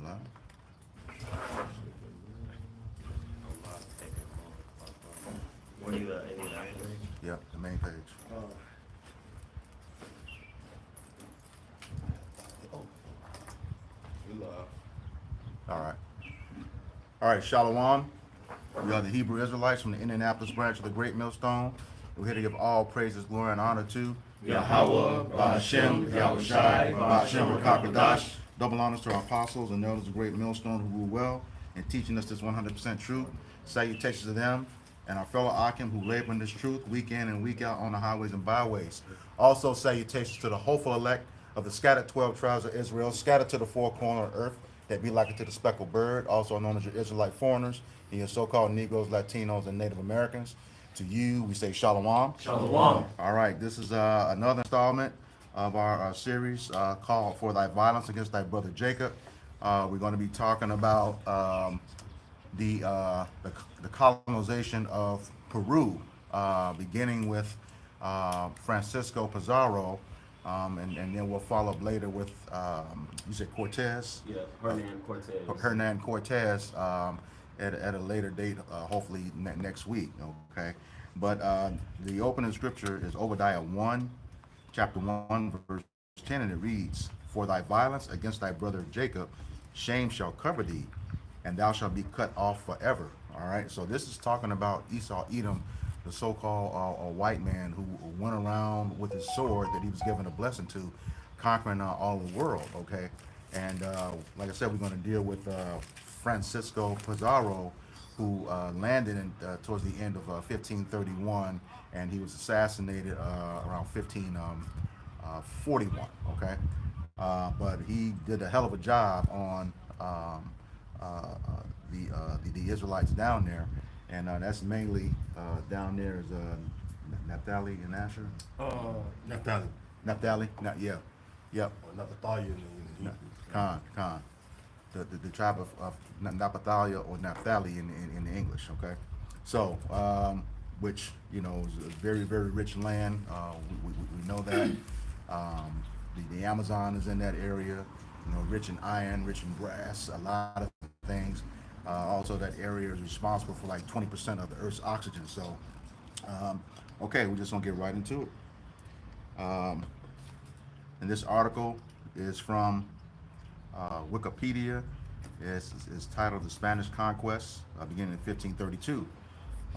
live. What do you any activate? Yep, the main page. We live. All right. All right, Shalom. We are the Hebrew Israelites from the Indianapolis branch of the Great Millstone. We're here to give all praises, glory, and honor to Yahweh, Hashem, Yahushai, Hashem, Rakakadash. Double honors to our apostles and elders of the Great Millstone who rule well in teaching us this 100% truth. Salutations to them and our fellow Akim who labor in this truth week in and week out on the highways and byways. Also salutations to the hopeful elect of the scattered 12 tribes of Israel, scattered to the four corners of earth, that be like it to the speckled bird, also known as your Israelite foreigners, and your so-called Negroes, Latinos, and Native Americans. To you, we say Shalom. Shalom. All right, this is another installment of our series called For Thy Violence Against Thy Brother Jacob. We're going to be talking about the colonization of Peru, beginning with Francisco Pizarro, and then we'll follow up later with, you said Cortez? Yeah, Hernan Cortez. Hernan Cortez at a later date, hopefully next week, okay? But the opening scripture is Obadiah 1, chapter 1, verse 10, and it reads, For thy violence against thy brother Jacob, shame shall cover thee, and thou shalt be cut off forever. All right, so this is talking about Esau Edom, the so-called white man who went around with his sword that he was given a blessing to, conquering all the world, okay? And like I said, we're going to deal with Francisco Pizarro, who landed towards the end of 1531, and he was assassinated around 1541, okay? But he did a hell of a job on the Israelites down there, and that's mainly down there is Naphtali and Asher. Naphtali. Naphtali, yeah, yep. Or Naphtali in Khan, the tribe of Naphtali or Naphtali in the English, okay? So, which, you know, is a very, very rich land. We know that. The Amazon is in that area, you know, rich in iron, rich in brass, a lot of things. Also, that area is responsible for like 20% of the Earth's oxygen. So, okay, we're just gonna get right into it. And this article is from Wikipedia. It's titled The Spanish Conquest, beginning in 1532.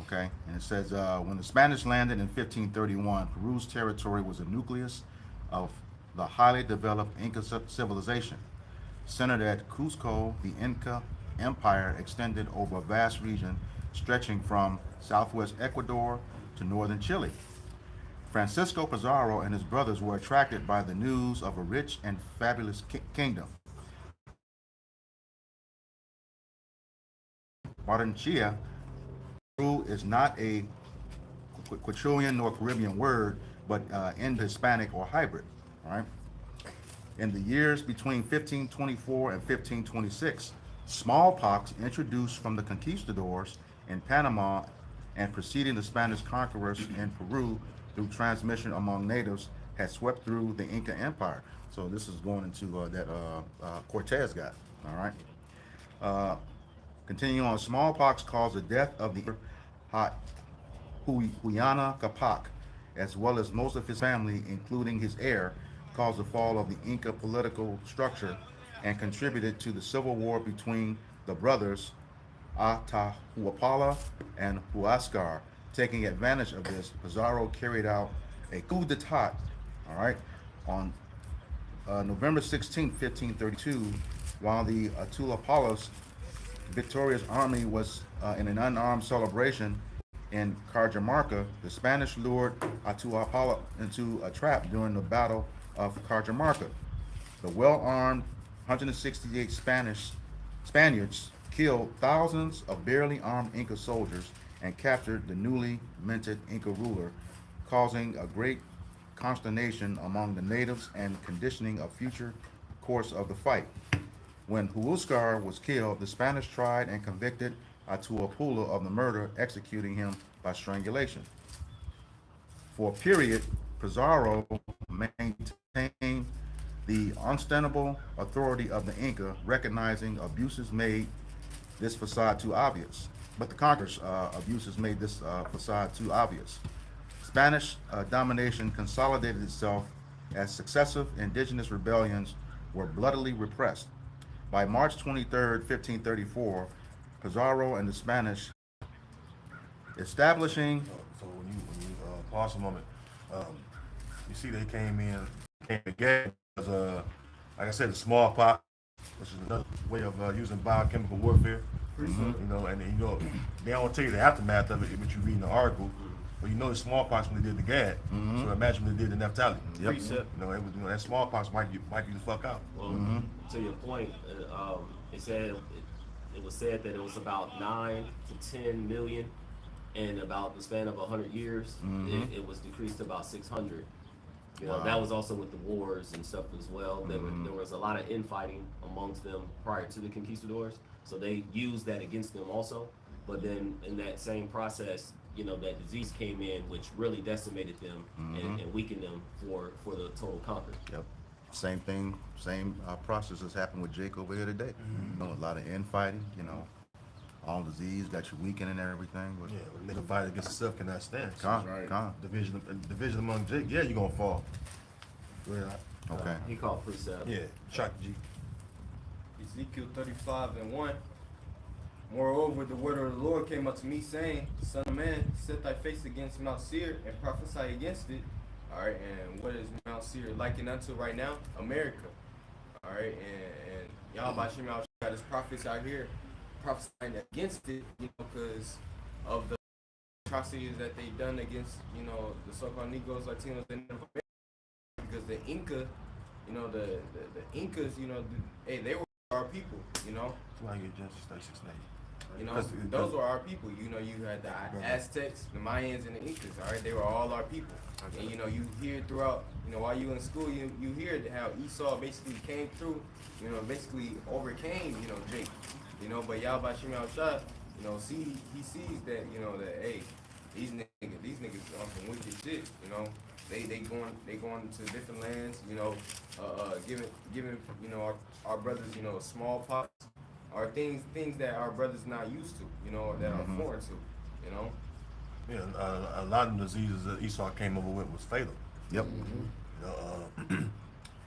Okay, and it says, when the Spanish landed in 1531, Peru's territory was a nucleus of the highly developed Inca civilization. Centered at Cusco, the Inca Empire extended over a vast region stretching from southwest Ecuador to northern Chile. Francisco Pizarro and his brothers were attracted by the news of a rich and fabulous kingdom. Barranquilla, Peru is not a Quechua nor Caribbean word, but Indo-Hispanic or hybrid. All right. In the years between 1524 and 1526, smallpox introduced from the conquistadors in Panama and preceding the Spanish conquerors in Peru through transmission among natives had swept through the Inca Empire. So this is going into that Cortez got. All right. Continuing on, smallpox caused the death of the Huayna Capac, as well as most of his family, including his heir, caused the fall of the Inca political structure and contributed to the civil war between the brothers Atahualpa and Huascar. Taking advantage of this, Pizarro carried out a coup d'etat, all right, on November 16, 1532, while the Atahualpa's victorious army was in an unarmed celebration in Cajamarca. The Spanish lured Atahualpa into a trap during the Battle of Cajamarca. The well-armed 168 Spaniards killed thousands of barely armed Inca soldiers and captured the newly minted Inca ruler, causing a great consternation among the natives and conditioning a future course of the fight. When Huascar was killed, the Spanish tried and convicted Atahualpa of the murder, executing him by strangulation. For a period, Pizarro maintained the untenable authority of the Inca, recognizing abuses made this facade too obvious. But the conquerors' abuses made this facade too obvious. Spanish domination consolidated itself as successive indigenous rebellions were bloodily repressed. By March 23rd, 1534, Pizarro and the Spanish establishing. So when you pause a moment, you see they came again as like I said, the smallpox, which is another way of using biochemical warfare. You know, and you know they don't tell you the aftermath of it, but you read in the article. But you know the smallpox when they did the Gad. So imagine when they did the Naphtali. Yep. Precept. You know, it was, you know, that smallpox might you the fuck out. Well, to your point, it said it was said that it was about 9 to 10 million, and about the span of 100 years, it was decreased to about 600. You know, that was also with the wars and stuff as well. There was a lot of infighting amongst them prior to the conquistadors, so they used that against them also. But then in that same process, you know, that disease came in, which really decimated them and weakened them for the total conquer. Yep. Same thing, same process has happened with Jake over here today. You know, a lot of infighting, you know, all disease got you weakened and everything. But Yeah, when nigga fight against himself cannot stand. Con. Division among Jake, yeah, you gonna fall. Go ahead. Okay. He called precept. Yeah, shock G. Ezekiel 35:1. Moreover, the word of the Lord came unto me, saying, Son of man, set thy face against Mount Seir and prophesy against it. All right, and what is Mount Seir likened unto right now? America. All right, and y'all by Shem got his prophets out here prophesying against it, you know, because of the atrocities that they done against, you know, the so-called Negroes, Latinos, and Native Americans. Because the Inca, you know, the Incas, you know, hey, they were our people, you know. That's why you get Genesis 36:9. You know, those were our people. You know, you had the Aztecs, the Mayans, and the Incas. All right, they were all our people. And you know, you hear throughout, you know, while you in school, you hear how Esau basically came through, you know, basically overcame, you know, Jake. You know, but Yahweh Shem Shah, you know, he sees that, you know, that hey, these niggas on some wicked shit. You know, they going to different lands. You know, giving you know our brothers, you know, smallpox. Are things that our brothers not used to, you know, that are foreign to, you know. Yeah, a lot of the diseases that Esau came over with was fatal. Yep.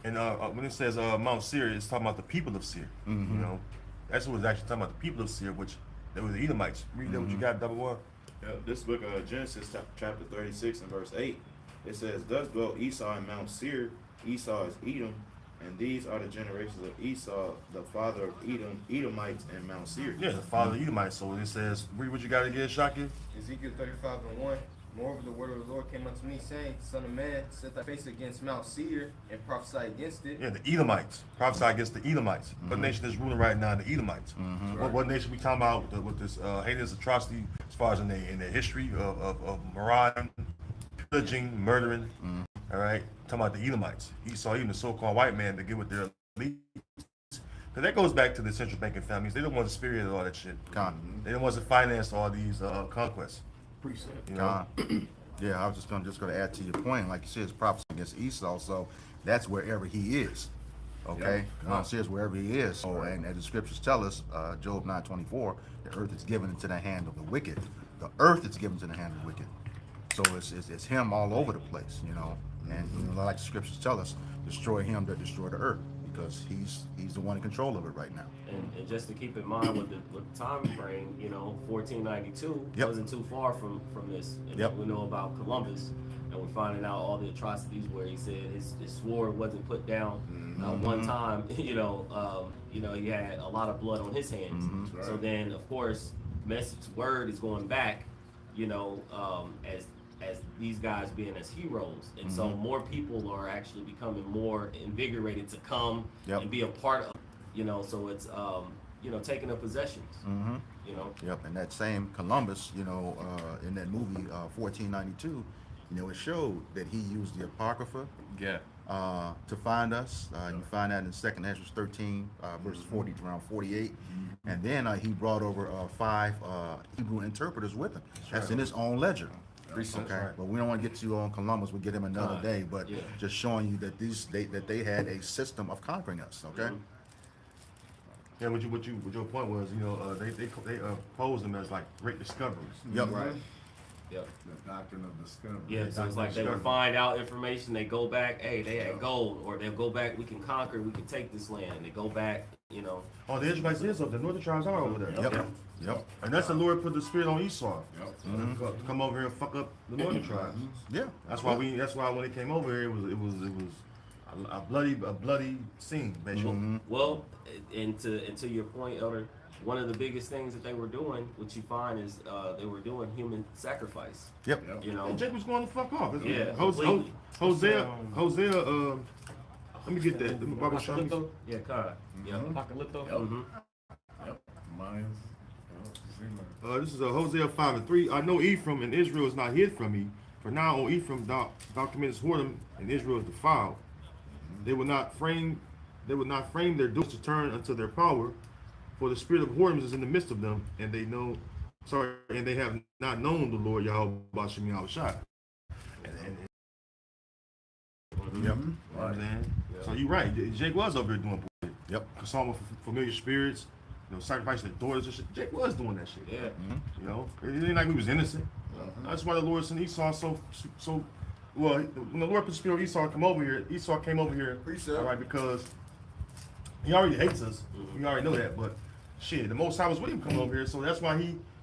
You know, and when it says Mount Seir, it's talking about the people of Seir. You know, that's what it's actually talking about, the people of Seir, which they were the Edomites. Read that what you got, double one. Yeah, this book of Genesis, chapter 36 and verse 8, it says, Thus dwelt Esau in Mount Seir. Esau is Edom, and these are the generations of Esau, the father of Edom, Edomites, and Mount Seir. Yeah, the father of Edomites. So when it says, read what you got again, Shaki. Ezekiel 35:1. Moreover, the word of the Lord came unto me, saying, Son of man, set thy face against Mount Seir and prophesy against it. Yeah, the Edomites. Prophesy against the Edomites. What nation is ruling right now? The Edomites. What nation we talking about with this heinous atrocity as far as in their history of marauding, pillaging, murdering? All right, talking about the Edomites. Esau, even the so-called white man, to get with their elites. Because that goes back to the central banking families. They don't want to spearhead all that shit. They don't want to finance all these conquests. You know? Yeah, I was just gonna add to your point. Like you said, it's prophecy against Esau, so that's wherever he is. Okay, Mount Seir is wherever he is. So, and the scriptures tell us, Job 9:24, the earth is given into the hand of the wicked. The earth is given to the hand of the wicked. So it's him all over the place, you know. And you know, like the scriptures tell us, destroy him that destroy the earth, because he's the one in control of it right now. And just to keep in mind with the time frame, you know, 1492 wasn't too far from this. And we know about Columbus, and we're finding out all the atrocities where he said his sword wasn't put down one time. You know, he had a lot of blood on his hands. So then, of course, message word is going back, you know, as these guys being as heroes, and so more people are actually becoming more invigorated to come and be a part of, you know, so it's you know, taking up possessions, you know. And that same Columbus, you know, in that movie 1492, you know, it showed that he used the Apocrypha to find us. You find that in 2nd Ezra 13 verses 40 to around 48, and then he brought over 5 Hebrew interpreters with him. That's in his own ledger. Okay, but we don't want to get you on Columbus. We'll get him another day. But Yeah. just showing you that that they had a system of conquering us. Okay. Yeah, what your point was, they posed them as like great discoveries. Yep. Right. Yep. The doctrine of discovery. Yeah, so it's like they would find out information, they go back, hey, they had gold, or they'll go back, we can conquer, we can take this land. They go back, Oh, the Israelites is up there. The northern tribes are over there. Yep. And that's the Lord put the spirit on Esau. Yep. To come over here and fuck up the northern tribes. Yeah. That's why when they came over here, it was a bloody scene, basically. Well, and to your point, Elder, one of the biggest things that they were doing, which you find is they were doing human sacrifice. Yep. And Jake was going to fuck off. Yeah, Hosea, let me get that. Let me Bible show me. Apocalypto? Yeah, God. Yeah. Apocalypto. Yep. Mine's. This is Hosea 5:3. I know Ephraim and Israel is not hid from me. For now on Ephraim thou committest whoredom, and Israel is defiled. They will not frame their doors to turn unto their power, for the spirit of whoredom is in the midst of them, and they have not known the Lord Yahweh Bashim Yahushua. Yep. You know what I'm saying? So you're right. Jake was over here doing bullshit. Yep. Consuming with familiar spirits, sacrificing their daughters and shit. Jake was doing that shit. Yeah. It ain't like we was innocent. That's why the Lord sent Esau so well. When the Lord put the spirit on Esau came over here. All right, because he already hates us. We already know that. But shit, the Most High was with him coming over here, so that's why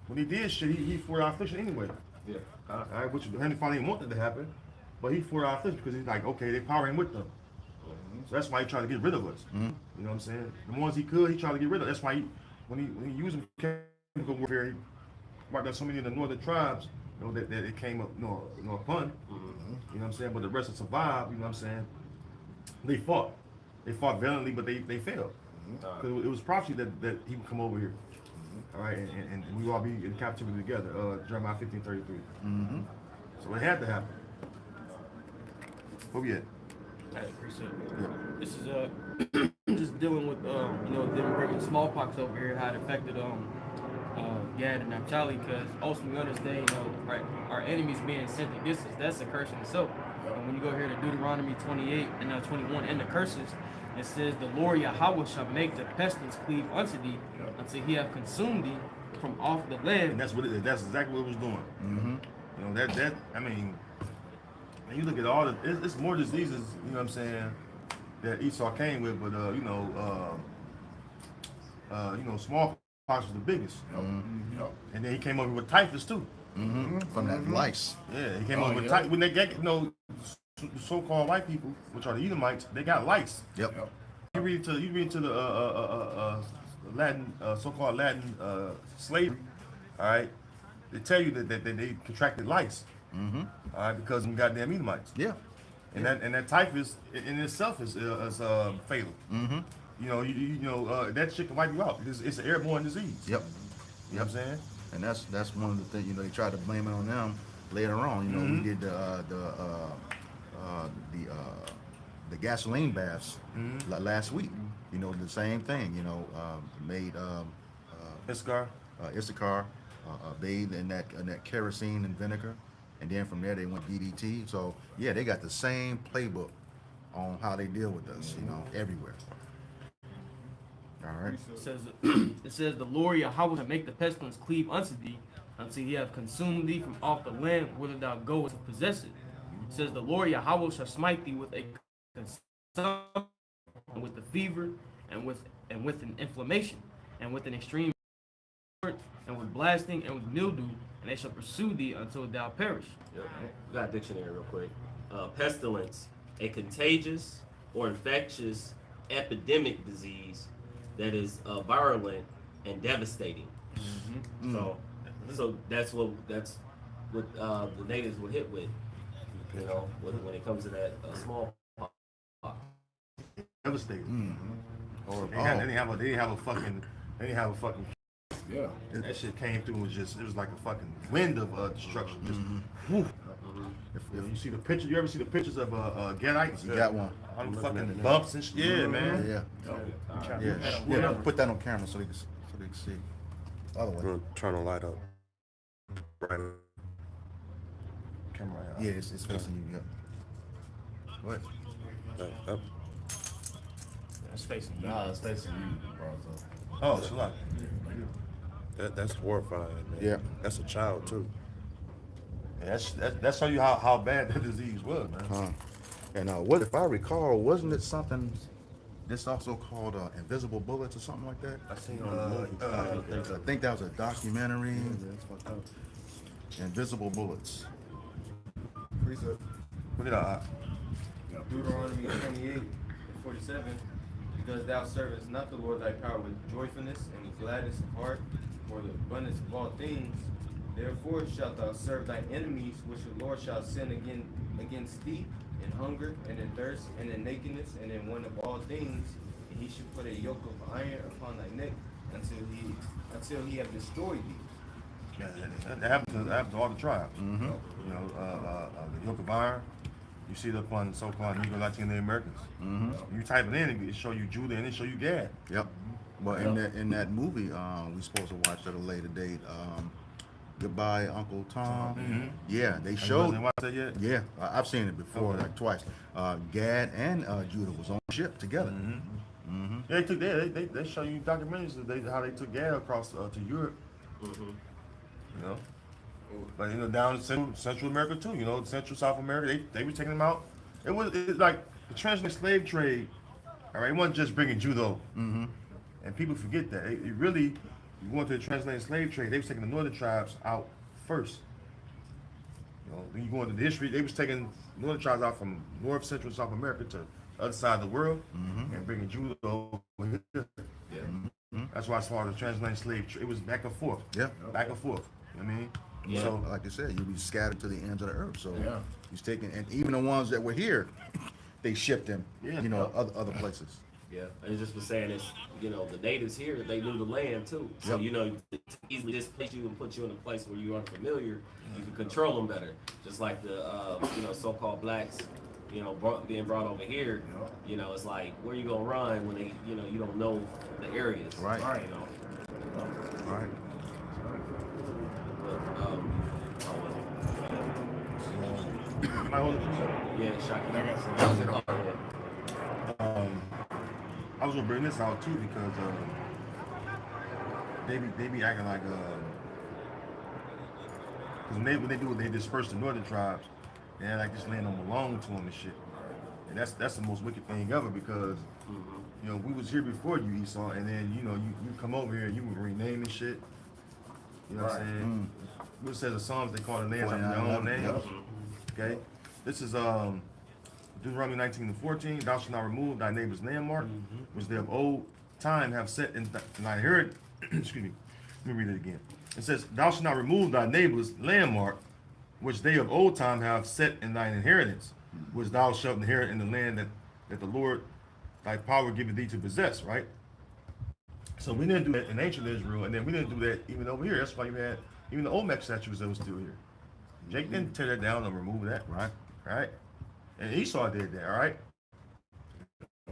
when he did shit, he for our affliction anyway. Yeah. All right, which Heavenly Father didn't want that to happen, but he for our affliction because he's like, okay, they powering with them. So that's why he tried to get rid of us. You know what I'm saying? The ones he could, he tried to get rid of. That's why when he used chemical warfare, he wiped out so many of the northern tribes, that it came up, upon. You know what I'm saying? But the rest of survived. You know what I'm saying? They fought valiantly, but they failed. Because it was prophecy that he would come over here. All right, and we will all be in captivity together. Jeremiah 15:33. So it had to happen. Where we at? I appreciate it. This is just dealing with them bringing smallpox over here, how it affected Gad and Naphtali, because ultimately we understand, right, our enemies being sent against us, that's a curse in itself. And when you go here to Deuteronomy 28 and 21 and the curses, it says the Lord Yahweh shall make the pestilence cleave unto thee until he have consumed thee from off the land. And that's what it is. That's exactly what it was doing. I mean, and you look at all it's more diseases, you know what I'm saying, that Esau came with, but smallpox was the biggest. And then he came over with typhus too. From that lice. Yeah, he came over with typhus. When they get, so-called white people, which are the Edomites, they got lice. Yep. You read to the Latin, so-called Latin slavery. All right, they tell you that they contracted lice. All right, because of them goddamn Edomites. Yeah. And that typhus in itself is fatal. That shit can wipe you out. It's an airborne disease. Yep. You know what I'm saying? And that's one of the things, they tried to blame it on them later on. We did the gasoline baths last week. The same thing. Made Issachar bathed in that kerosene and vinegar, and then from there they went DDT. So yeah, they got the same playbook on how they deal with us. Everywhere. All right. It says the Lord Yahweh shall make the pestilence cleave unto thee until he have consumed thee from off the land whither thou goest to possess it. It says the Lord Yahweh shall smite thee with a consumption, with the fever, and with an inflammation, and with an extreme, and with blasting, and with mildew, and they shall pursue thee until thou perish. Yep. We got a dictionary real quick. Pestilence, a contagious or infectious epidemic disease that is virulent and devastating. So that's what the natives were hit with. When it comes to that smallpox. Devastating. They didn't have a fucking. Yeah. That shit came through and it was like a fucking wind of destruction. Just whoo. If you see the picture, you ever see the pictures of Gadites? You got one. On fucking bumps and shit. Yeah, man. Yeah. Put that on camera so they can see. Other way. I'm gonna turn the light up. Right. camera. Yeah, it's facing you. Yep. Go ahead. Up. It's facing you. Nah, it's facing you, bro. So. Oh, so like, That's horrifying, man. Yeah. That's a child too. yeah, that's show you how bad that disease was, man. And what if I recall? Wasn't it something? This also called Invisible Bullets or something like that. I seen I think that was a documentary. Invisible Bullets. Precept. Look at that. Deuteronomy 28:47. Because thou servest not the Lord thy power with joyfulness and with gladness of heart, for the abundance of all things, therefore shalt thou serve thy enemies, which the Lord shall send against thee in hunger and in thirst and in nakedness and in want of all things, and he shall put a yoke of iron upon thy neck until he have destroyed thee. Yeah, that happened to all the tribes. You know, the yoke of iron. You see it up on so-called Negro Latino Americans. You type it in, it show you Judah and it show you Gad. Yep. Well, in that movie, we supposed to watch at a later date. Goodbye, Uncle Tom. Yeah, they showed. You watch that yet? Yeah, I've seen it before, like twice. Gad and Judah was on the ship together. Yeah, they took they show you documentaries of how they took Gad across to Europe. You know, but you know down in Central America too. You know, Central South America, they were taking them out. It was like the transatlantic slave trade. All right, it wasn't just bringing Judah. And people forget that. It really, you go into the transatlantic slave trade, they was taking the northern tribes out first. You know, when you go into the history, they was taking northern tribes out from North, Central, South America to the other side of the world and bringing Judah over here. That's why as far as the transatlantic slave trade, it was back and forth. Yeah. Back and forth. You know what I mean? Yeah. So, like I said, you'll be scattered to the ends of the earth. So, Yeah. he's taking, and even the ones that were here, they shipped them. Yeah. You know, other places. Yeah, and just for saying this, you know, the natives here, they knew the land too. So, Yep. you know, to easily displace you and put you in a place where you aren't familiar, you can control them better. Just like the, you know, so-called blacks, you know, being brought over here, you know, it's like, where you gonna run when they, you know, you don't know the areas. Right. You know. All right. But, My whole episode. yeah, shocking. I got some. I was gonna bring this out too because they be acting like because when they disperse the northern tribes, they act like this land don't belong to them and shit. And that's the most wicked thing ever because you know we was here before you Esau, and then you know you come over here and you would rename and shit. You know what I'm saying? What says the Psalms they call the lands after their own names. Yep. Okay, this is Deuteronomy 19:14. Thou shalt not remove thy neighbor's landmark, which they of old time have set in thy inheritance. Excuse me. Let me read it again. It says, "Thou shalt not remove thy neighbor's landmark, which they of old time have set in thine inheritance, which thou shalt inherit in the land that the Lord thy power giveth thee to possess." Right. So we didn't do that in ancient Israel, and then we didn't do that even over here. That's why you had even the Olmec statues that was still here. Jake didn't tear that down and remove that. Right. Right. And Esau did that, all right?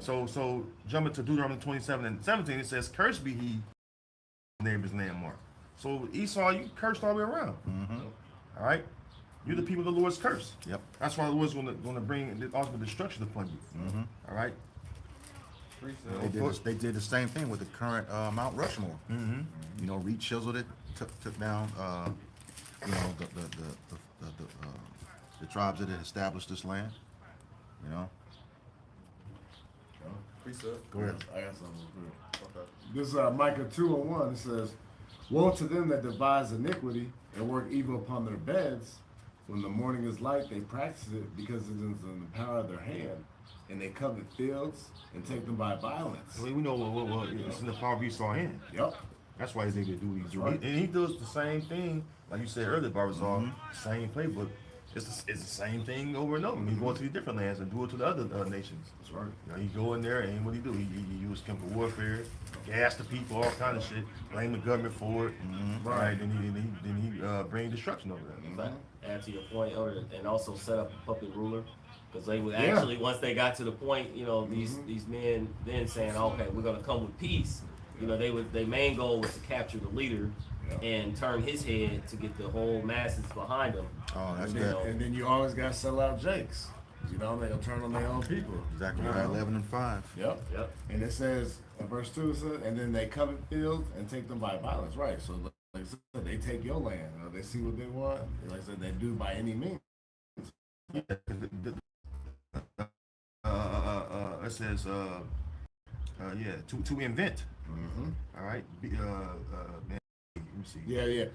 So jumping to Deuteronomy 27:17, it says, "Cursed be he neighbor's landmark." So Esau, you cursed all the way around. All right? You're the people of the Lord's curse. Yep. That's why the Lord's going to bring the ultimate destruction upon you. All right? They did the same thing with the current Mount Rushmore. You know, Reed chiseled it, took down, you know, the tribes that had established this land. You know. Precept. Go ahead. I got something real quick. Okay. This Micah 2:1. It says, "Woe to them that devise iniquity and work evil upon their beds. When the morning is light, they practice it because it is in the power of their hand, and they covet fields and take them by violence." We know what it's in the power of Esau's hand. Yep. That's why he's able to do what he's doing. right. And he does the same thing, like you said earlier, Barzal, same playbook. It's the same thing over and over. He go to these different lands and do it to the other nations. That's right. You know, he go in there and what he do? He use chemical warfare, gas the people, all kind of shit. Blame the government for it. Right. Then he bring destruction over there. But add to your point, Elder, and also set up a puppet ruler, because they would actually once they got to the point, you know, these men then saying, okay, we're gonna come with peace. You know, their main goal was to capture the leader and turn his head to get the whole masses behind him. Oh, that's and good. then you always got to sell out Jakes. You know, they'll turn on their own people. Exactly You right. know? 11 and 5. Yep. Yep. And it says, verse 2 says, and then they covet fields and take them by violence. Right. So, like I said, they take your land. They see what they want. Like I said, they do by any means. It says, to invent. Mm-hmm. All right. Man, let me see. Yeah.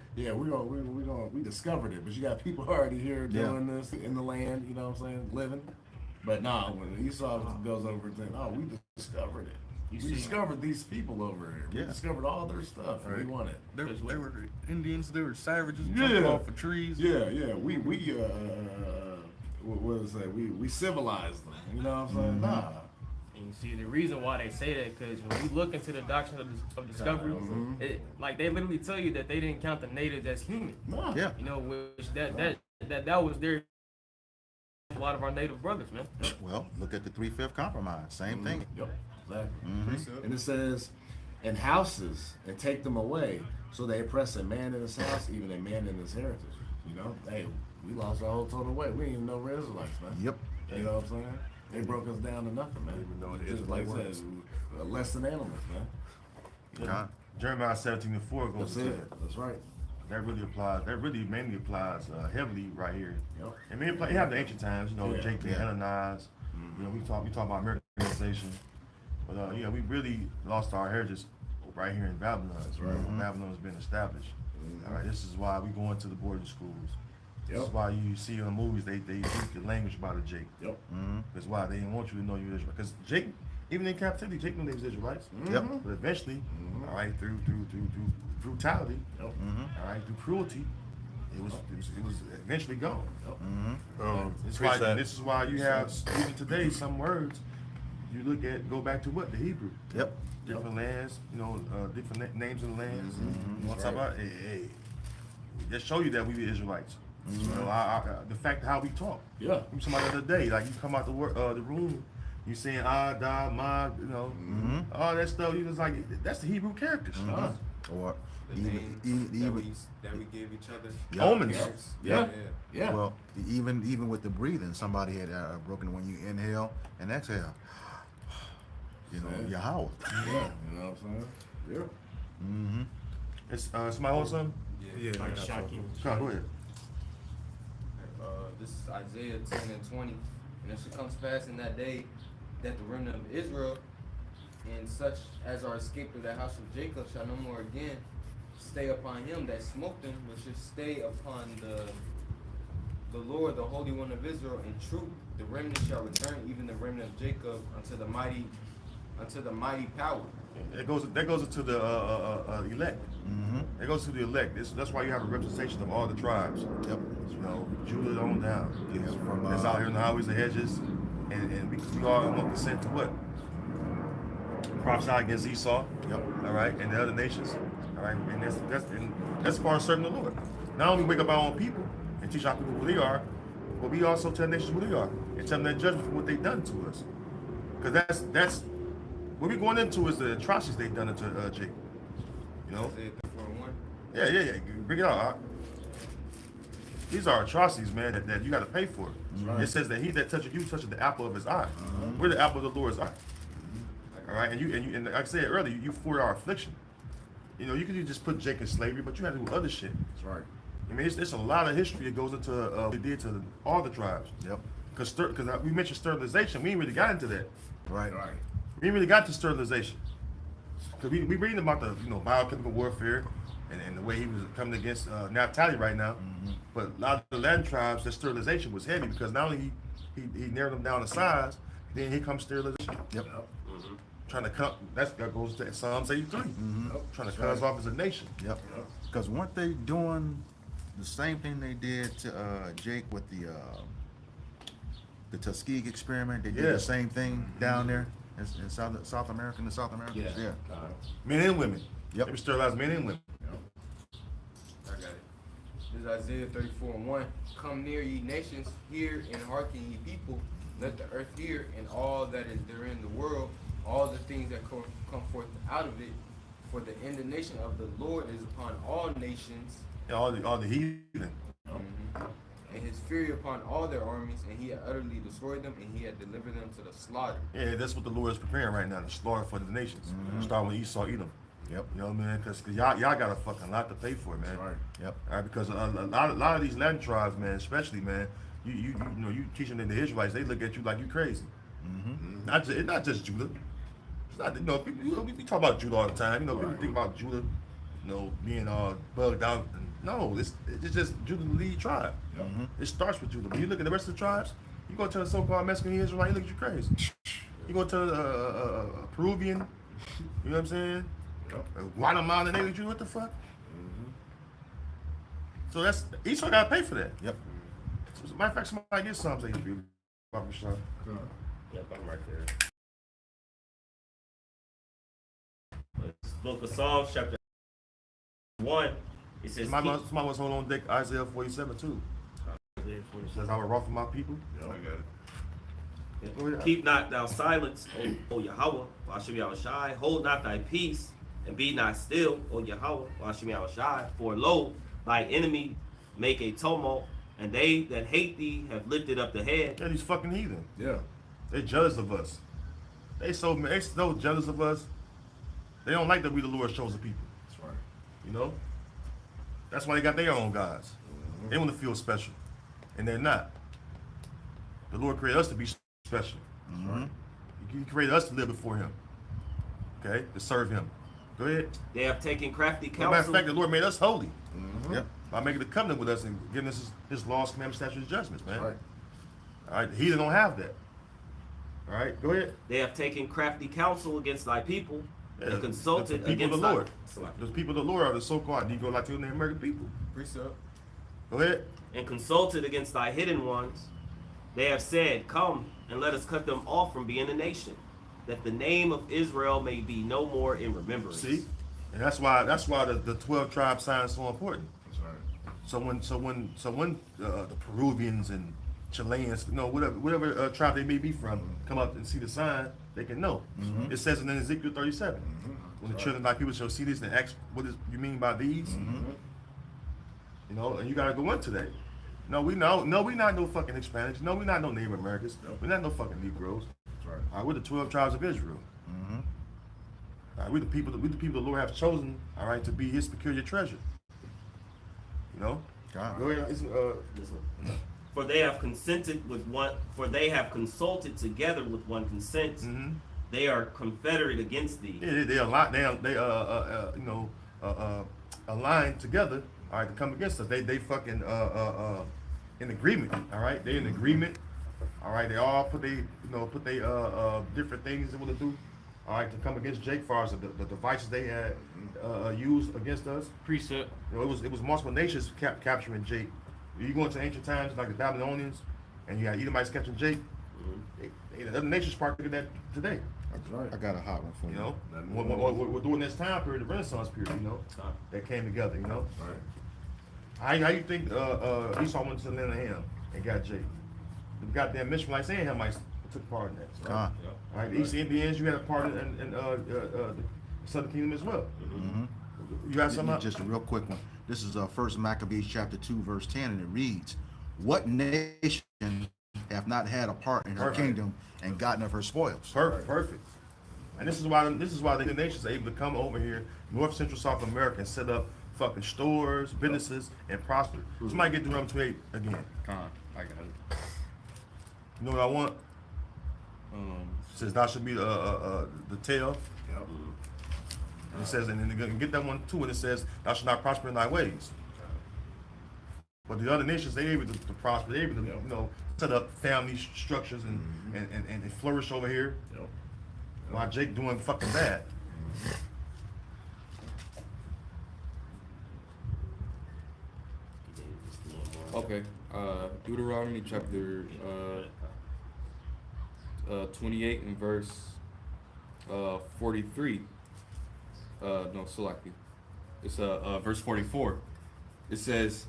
We discovered it, but you got people already here doing this in the land. You know what I'm saying? Living. But nah, when Esau goes over and says, "Oh, we discovered it. We discovered these people over here. We discovered all their stuff. And we want it. They were Indians. They were savages. Yeah. Jumping off of trees. Yeah. We what is that? We civilized them. You know what I'm saying? Nah. And you see the reason why they say that, because when we look into the doctrine of discovery, like they literally tell you that they didn't count the natives as human. Nah. Yeah. You know, which that was their a lot of our native brothers, man. Well, look at the 3/5 compromise. Same thing. Yep. Exactly. And it says, "And houses, and take them away, so they oppress a man in his house, even a man in his heritage." You know, hey, we lost our whole total way. We ain't even know Israelites, man. Yep. You know what I'm saying? They broke us down to nothing, man. Even though the Just like I Israelites said, less than animals, man. God. Jeremiah 17:4 goes That's into it. that. That's right. That really mainly applies heavily right here. Yep. I mean, it have the ancient times, you know, Yeah. Jake being Hellenized. You know, we talk about Americanization, but we really lost our heritage right here in Babylon. That's right. Babylon has been established. All right, this is why we go into the boarding schools. This is Yep. why you see in the movies they use the language about a Jake. Yep. That's why they didn't want you to know you were Israel. Because Jake, even in captivity, Jake knew they was Israelites. Yep. But eventually, all right, through brutality, Yep. all right, through cruelty, it was eventually gone. This is why you have even today some words you go back to what the Hebrew. Yep. Different lands, you know, different names of the lands. You want to talk about? Hey, just show you that we the Israelites. You know, the fact of how we talk. Yeah. Somebody the other day, like you come out the room, you saying da, ma, you know, all that stuff. You was like, that's the Hebrew characters. Or The names that we give each other. Omens. Yeah. Well, even with the breathing, somebody had broken when you inhale and exhale. You know, Yahweh. Yeah. You know what I'm saying? Yeah. It's somebody else something? Yeah. Shocking. Go ahead. This is Isaiah 10:20. And it shall come to pass in that day that the remnant of Israel and such as are escaped of the house of Jacob shall no more again stay upon him that smote them, but should stay upon the Lord, the Holy One of Israel, in truth. The remnant shall return, even the remnant of Jacob, unto the mighty power. That goes into the elect. It goes to the elect. That's why you have a representation of all the tribes. Yep. You know, Judah on down. Yeah, from, That's out here in the highways and hedges, and we all want consent to what? Prophesy against Esau. Yep. All right, and the other nations. All right, and that's part of serving the Lord. Not only wake up our own people and teach our people who they are, but we also tell nations who they are and tell them their judgment for what they've done to us. Because that's what we're going into is the atrocities they've done to Jacob. You know? Isaiah 34:1. Yeah. Bring it out. These are atrocities, man, that you got to pay for. Right. It says that he that touches you touches the apple of his eye. We're the apple of the Lord's eye. All right, and like I said earlier, you for our affliction. You know, you could just put Jacob in slavery, but you had to do other shit. That's right. I mean, it's a lot of history that goes into what they did to all the tribes. Yep. Because we mentioned sterilization, we ain't really got into that. Right. We ain't really got to sterilization. Because we reading about the biochemical warfare and the way he was coming against Naphtali right now. But a lot of the Latin tribes, their sterilization was heavy because not only he narrowed them down to size, then here comes sterilization. Yep. Trying to cut, that goes to Psalms 83. Trying to cut us off as a nation. Yep. Because weren't they doing the same thing they did to Jake with the Tuskegee experiment? They did the same thing down there in South America, in the South Americans. Yeah. Men and women. Yep. They were sterilized men and women. I got it. This is Isaiah 34:1. Come near, ye nations, hear and hearken, ye people. Let the earth hear, and all that is therein the world, all the things that come forth out of it. For the indignation of the Lord is upon all nations. And all the heathen. and his fury upon all their armies, and he had utterly destroyed them, and he had delivered them to the slaughter. Yeah, that's what the Lord is preparing right now, the slaughter for the nations. Starting with Esau, Edom. Yep. You know what I mean? Because y'all got a fucking lot to pay for, man. Right. Yep. All right, because a lot of these Latin tribes, man, especially, man, you know, you teaching the Israelites, they look at you like you crazy. It's not just Judah. It's not, you know, people, we talk about Judah all the time. You know, people think about Judah, you know, being bugged out. No, it's just Judah, the lead tribe. It starts with Judah. When you look at the rest of the tribes, you go to the so-called Mexican Israelite, he look at you crazy. You go to a Peruvian, you know what I'm saying? Guatemala, they look at you, what the fuck? So that's, Esau got to pay for that. Yep. So, as a matter of fact, somebody get Psalms 83. Yep, I'm right there. Book of Psalms, chapter 1. It says, Somebody was holding on to Isaiah 47 too. It says, I will wrath for my people. Yeah, I got it. keep not thou silence, O Yahweh, Hashem Yahushai. Hold not thy peace, and be not still, O Yahweh, Hashem Yahushai. For lo, thy enemy make a tumult, and they that hate thee have lifted up the head. Yeah, these fucking heathen. Yeah. They jealous of us. They so jealous of us. They don't like that we the Lord's chosen people. That's right. You know? That's why they got their own gods. They want to feel special. And they're not. The Lord created us to be special. He created us to live before him. Okay? To serve him. Go ahead. They have taken crafty As a matter of counsel. fact, the Lord made us holy. Yep. By making a covenant with us and giving us his laws, commandments, statutes, and judgments, man. Right. All right? The heathen don't have that. All right? Go ahead. They have taken crafty counsel against thy people, Yeah, and consulted the people against of the thy... Lord. Those people of the Lord are the so-called Negro, Latino, and American people. Precept. Go ahead. And consulted against thy hidden ones. They have said, come, and let us cut them off from being a nation, that the name of Israel may be no more in remembrance. See? And that's why the 12 tribe sign is so important. That's right. So when the Peruvians and Chileans, you know, whatever tribe they may be from, come up and see the sign, they can know. It says in Ezekiel 37, when the children of thy people shall see this and ask, what is you mean by these? You know, and you gotta go into that. No, we not no fucking Hispanics. No, we not no Native Americans. We're not no fucking Negroes. That's right. All right, we're the 12 tribes of Israel. All right, we're the people the Lord has chosen, all right, to be his peculiar treasure. You know? God. Go ahead. Listen. For they have consented with one. For they have consulted together with one consent. They are confederate against thee. Yeah, they align together, all right, to come against us. They fucking in agreement, all right. They in agreement, all right. They all put they different things they want to do, all right, to come against Jake. As far as the devices they had used against us. Precept. You know, it was multiple nations capturing Jake. You go into ancient times like the Babylonians, and you got Edomites capturing Jake. The other nations partake of that today. That's right. I got a hot one for You you. know, we're doing this time period, the Renaissance period. You know, that came together. You know, Right. how you think Esau went to the land of Ham and got Jake? The goddamn Mishmalites and Hamites took part in that. So, God. all right, the East Indians, you had a part in the Southern Kingdom as well. You got something? Just a real quick one. This is 1 Maccabees chapter 2, verse 10, and it reads, "What nation hath not had a part in her kingdom and gotten of her spoils?" Perfect. And this is why the nations are able to come over here, North, Central, South America, and set up fucking stores, businesses, and prosper. Somebody get Deuteronomy 28 again. I got it. You know what I want? It says thou should be the tail. Yep. And it says, and then get that one too, and it says, thou shalt not prosper in thy ways. But the other nations, they able to prosper, they able to, you know, set up family structures and flourish over here. While Jake doing fucking bad. Okay, Deuteronomy chapter 28 and verse 43. No, Salaki. It's verse 44. It says,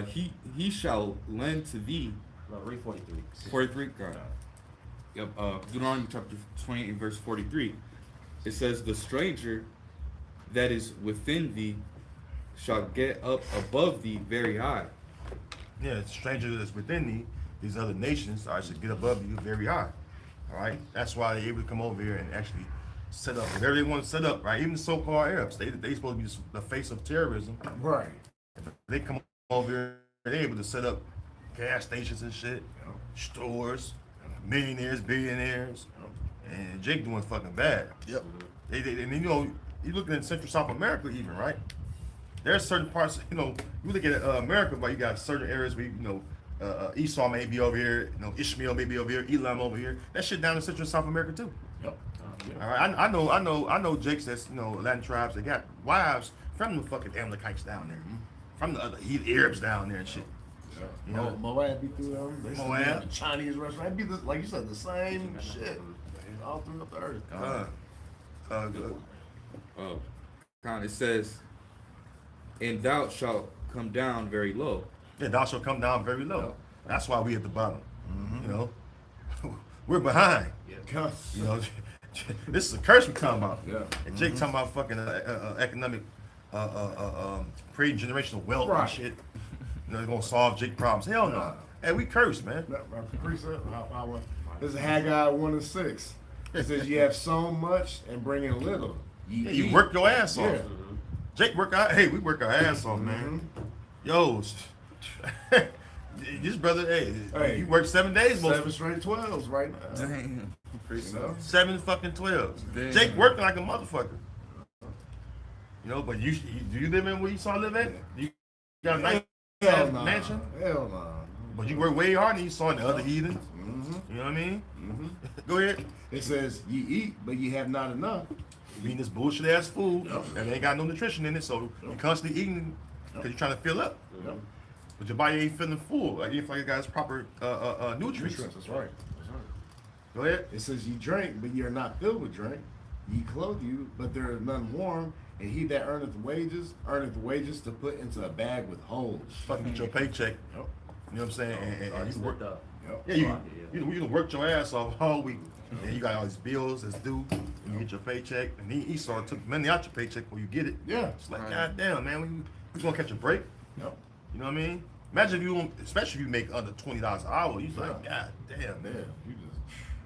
he shall lend to thee. No, read 43. 43. God. Yep. Deuteronomy chapter 28 and verse 43. It says, the stranger that is within thee shall get up above thee very high, Yeah, the stranger that's within thee, these other nations, all right, should get above you very high. All right, that's why they're able to come over here and actually set up whatever they want to set up, right? Even the so-called Arabs, they supposed to be the face of terrorism. Right. They come over here, they're able to set up gas stations and shit, stores, millionaires, billionaires, and Jake doing fucking bad. Yep. And you know, you looking at Central South America even, right? There's certain parts, you know, you look at America, but you got certain areas where, you know, Esau may be over here, you know, Ishmael may be over here, Elam over here. That shit down in Central South America too. Yep. All right, I know Jakes that's, you know, Latin tribes. They got wives from the fucking Amalekites down there, from the other Arabs down there and shit. Yeah. You know? Moab be through them. They still Moab. got the Chinese restaurant. It'd be like you said, the same shit all through the earth. It says, and thou shalt come down very low. Yeah, thou shalt come down very low. That's why we at the bottom. You know, we're behind. Yeah. You know, this is a curse we talking about. Yeah. And Jake talking about fucking economic, creating generational wealth and shit. You know, they're gonna solve Jake problems. Hell no. Hey, we cursed, man. This is Haggai 1:6. It says you have sown much and bring in little. Yeah, you work your ass off. Yeah. Jake we work our ass off, man. Yo, this brother, hey, you work 7 days most 7 straight 12s right now. Damn. You know? 7 fucking 12s. Damn. Jake working like a motherfucker. You know, but do you live in where you saw live at? You got a nice Hell nah. mansion? Hell no. But you work way harder than you saw in the other heathens. You know what I mean? Go ahead. It says ye eat, but ye have not enough. Eating this bullshit ass food and ain't got no nutrition in it, so you're constantly eating because you're trying to fill up. But your body ain't feeling full. Like you feel like it got proper nutrients. That's right. Go ahead. It says ye drink, but ye are not filled with drink. Ye clothe you, but there is none warm. And he that earneth wages to put into a bag with holes. Fucking get your paycheck. Yep. You know what I'm saying? And you work up. Yep. Yeah, you worked your ass off all week. And you got all these bills that's due. And you get your paycheck. And Esau took money out your paycheck before you get it. Yeah. It's like, God damn, man, you gonna catch a break? Yep. You know what I mean? Imagine if you don't, especially if you make under $20 an hour, you like, God damn, Yeah. man. You just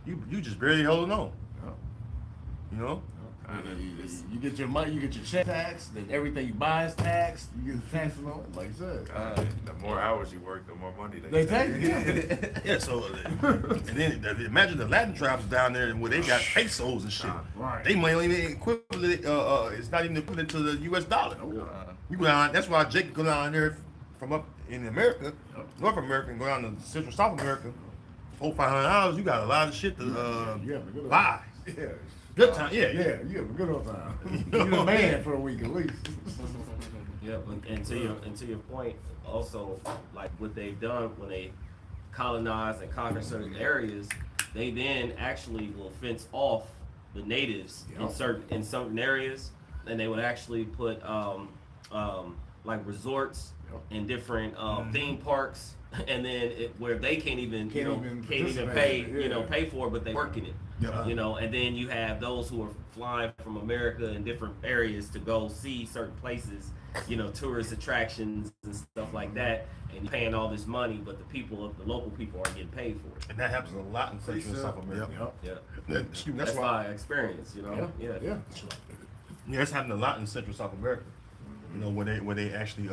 You just barely holding on. Yep. You know? You get your money, you get your check taxed, then everything you buy is taxed. You get the taxes on it, like you said. The more hours you work, the more money They take take. it. Yeah, so, and then imagine the Latin tribes down there where they got pesos and shit. Right. They money ain't even equivalent, it's not even equivalent to the US dollar. You go down, that's why Jake go down there from up in America, North America, and go down to Central South America, $400-500, you got a lot of shit to buy. Yeah. Good time, yeah. Yeah, you have a good old time. You're a man for a week at least. Yeah, and to your point, also like what they've done when they colonize and conquer certain areas, they then actually will fence off the natives in certain areas, and they would actually put like resorts in different theme parks, and then where they can't even pay pay for it, but they work in it. You know, and then you have those who are flying from America in different areas to go see certain places, you know, tourist attractions and stuff like that, and you're paying all this money, but the local people are getting paid for it. And that happens a lot in Central and South America. That's why I experience, you know. Yeah. Yeah, it's happening a lot in Central South America. You know, where they actually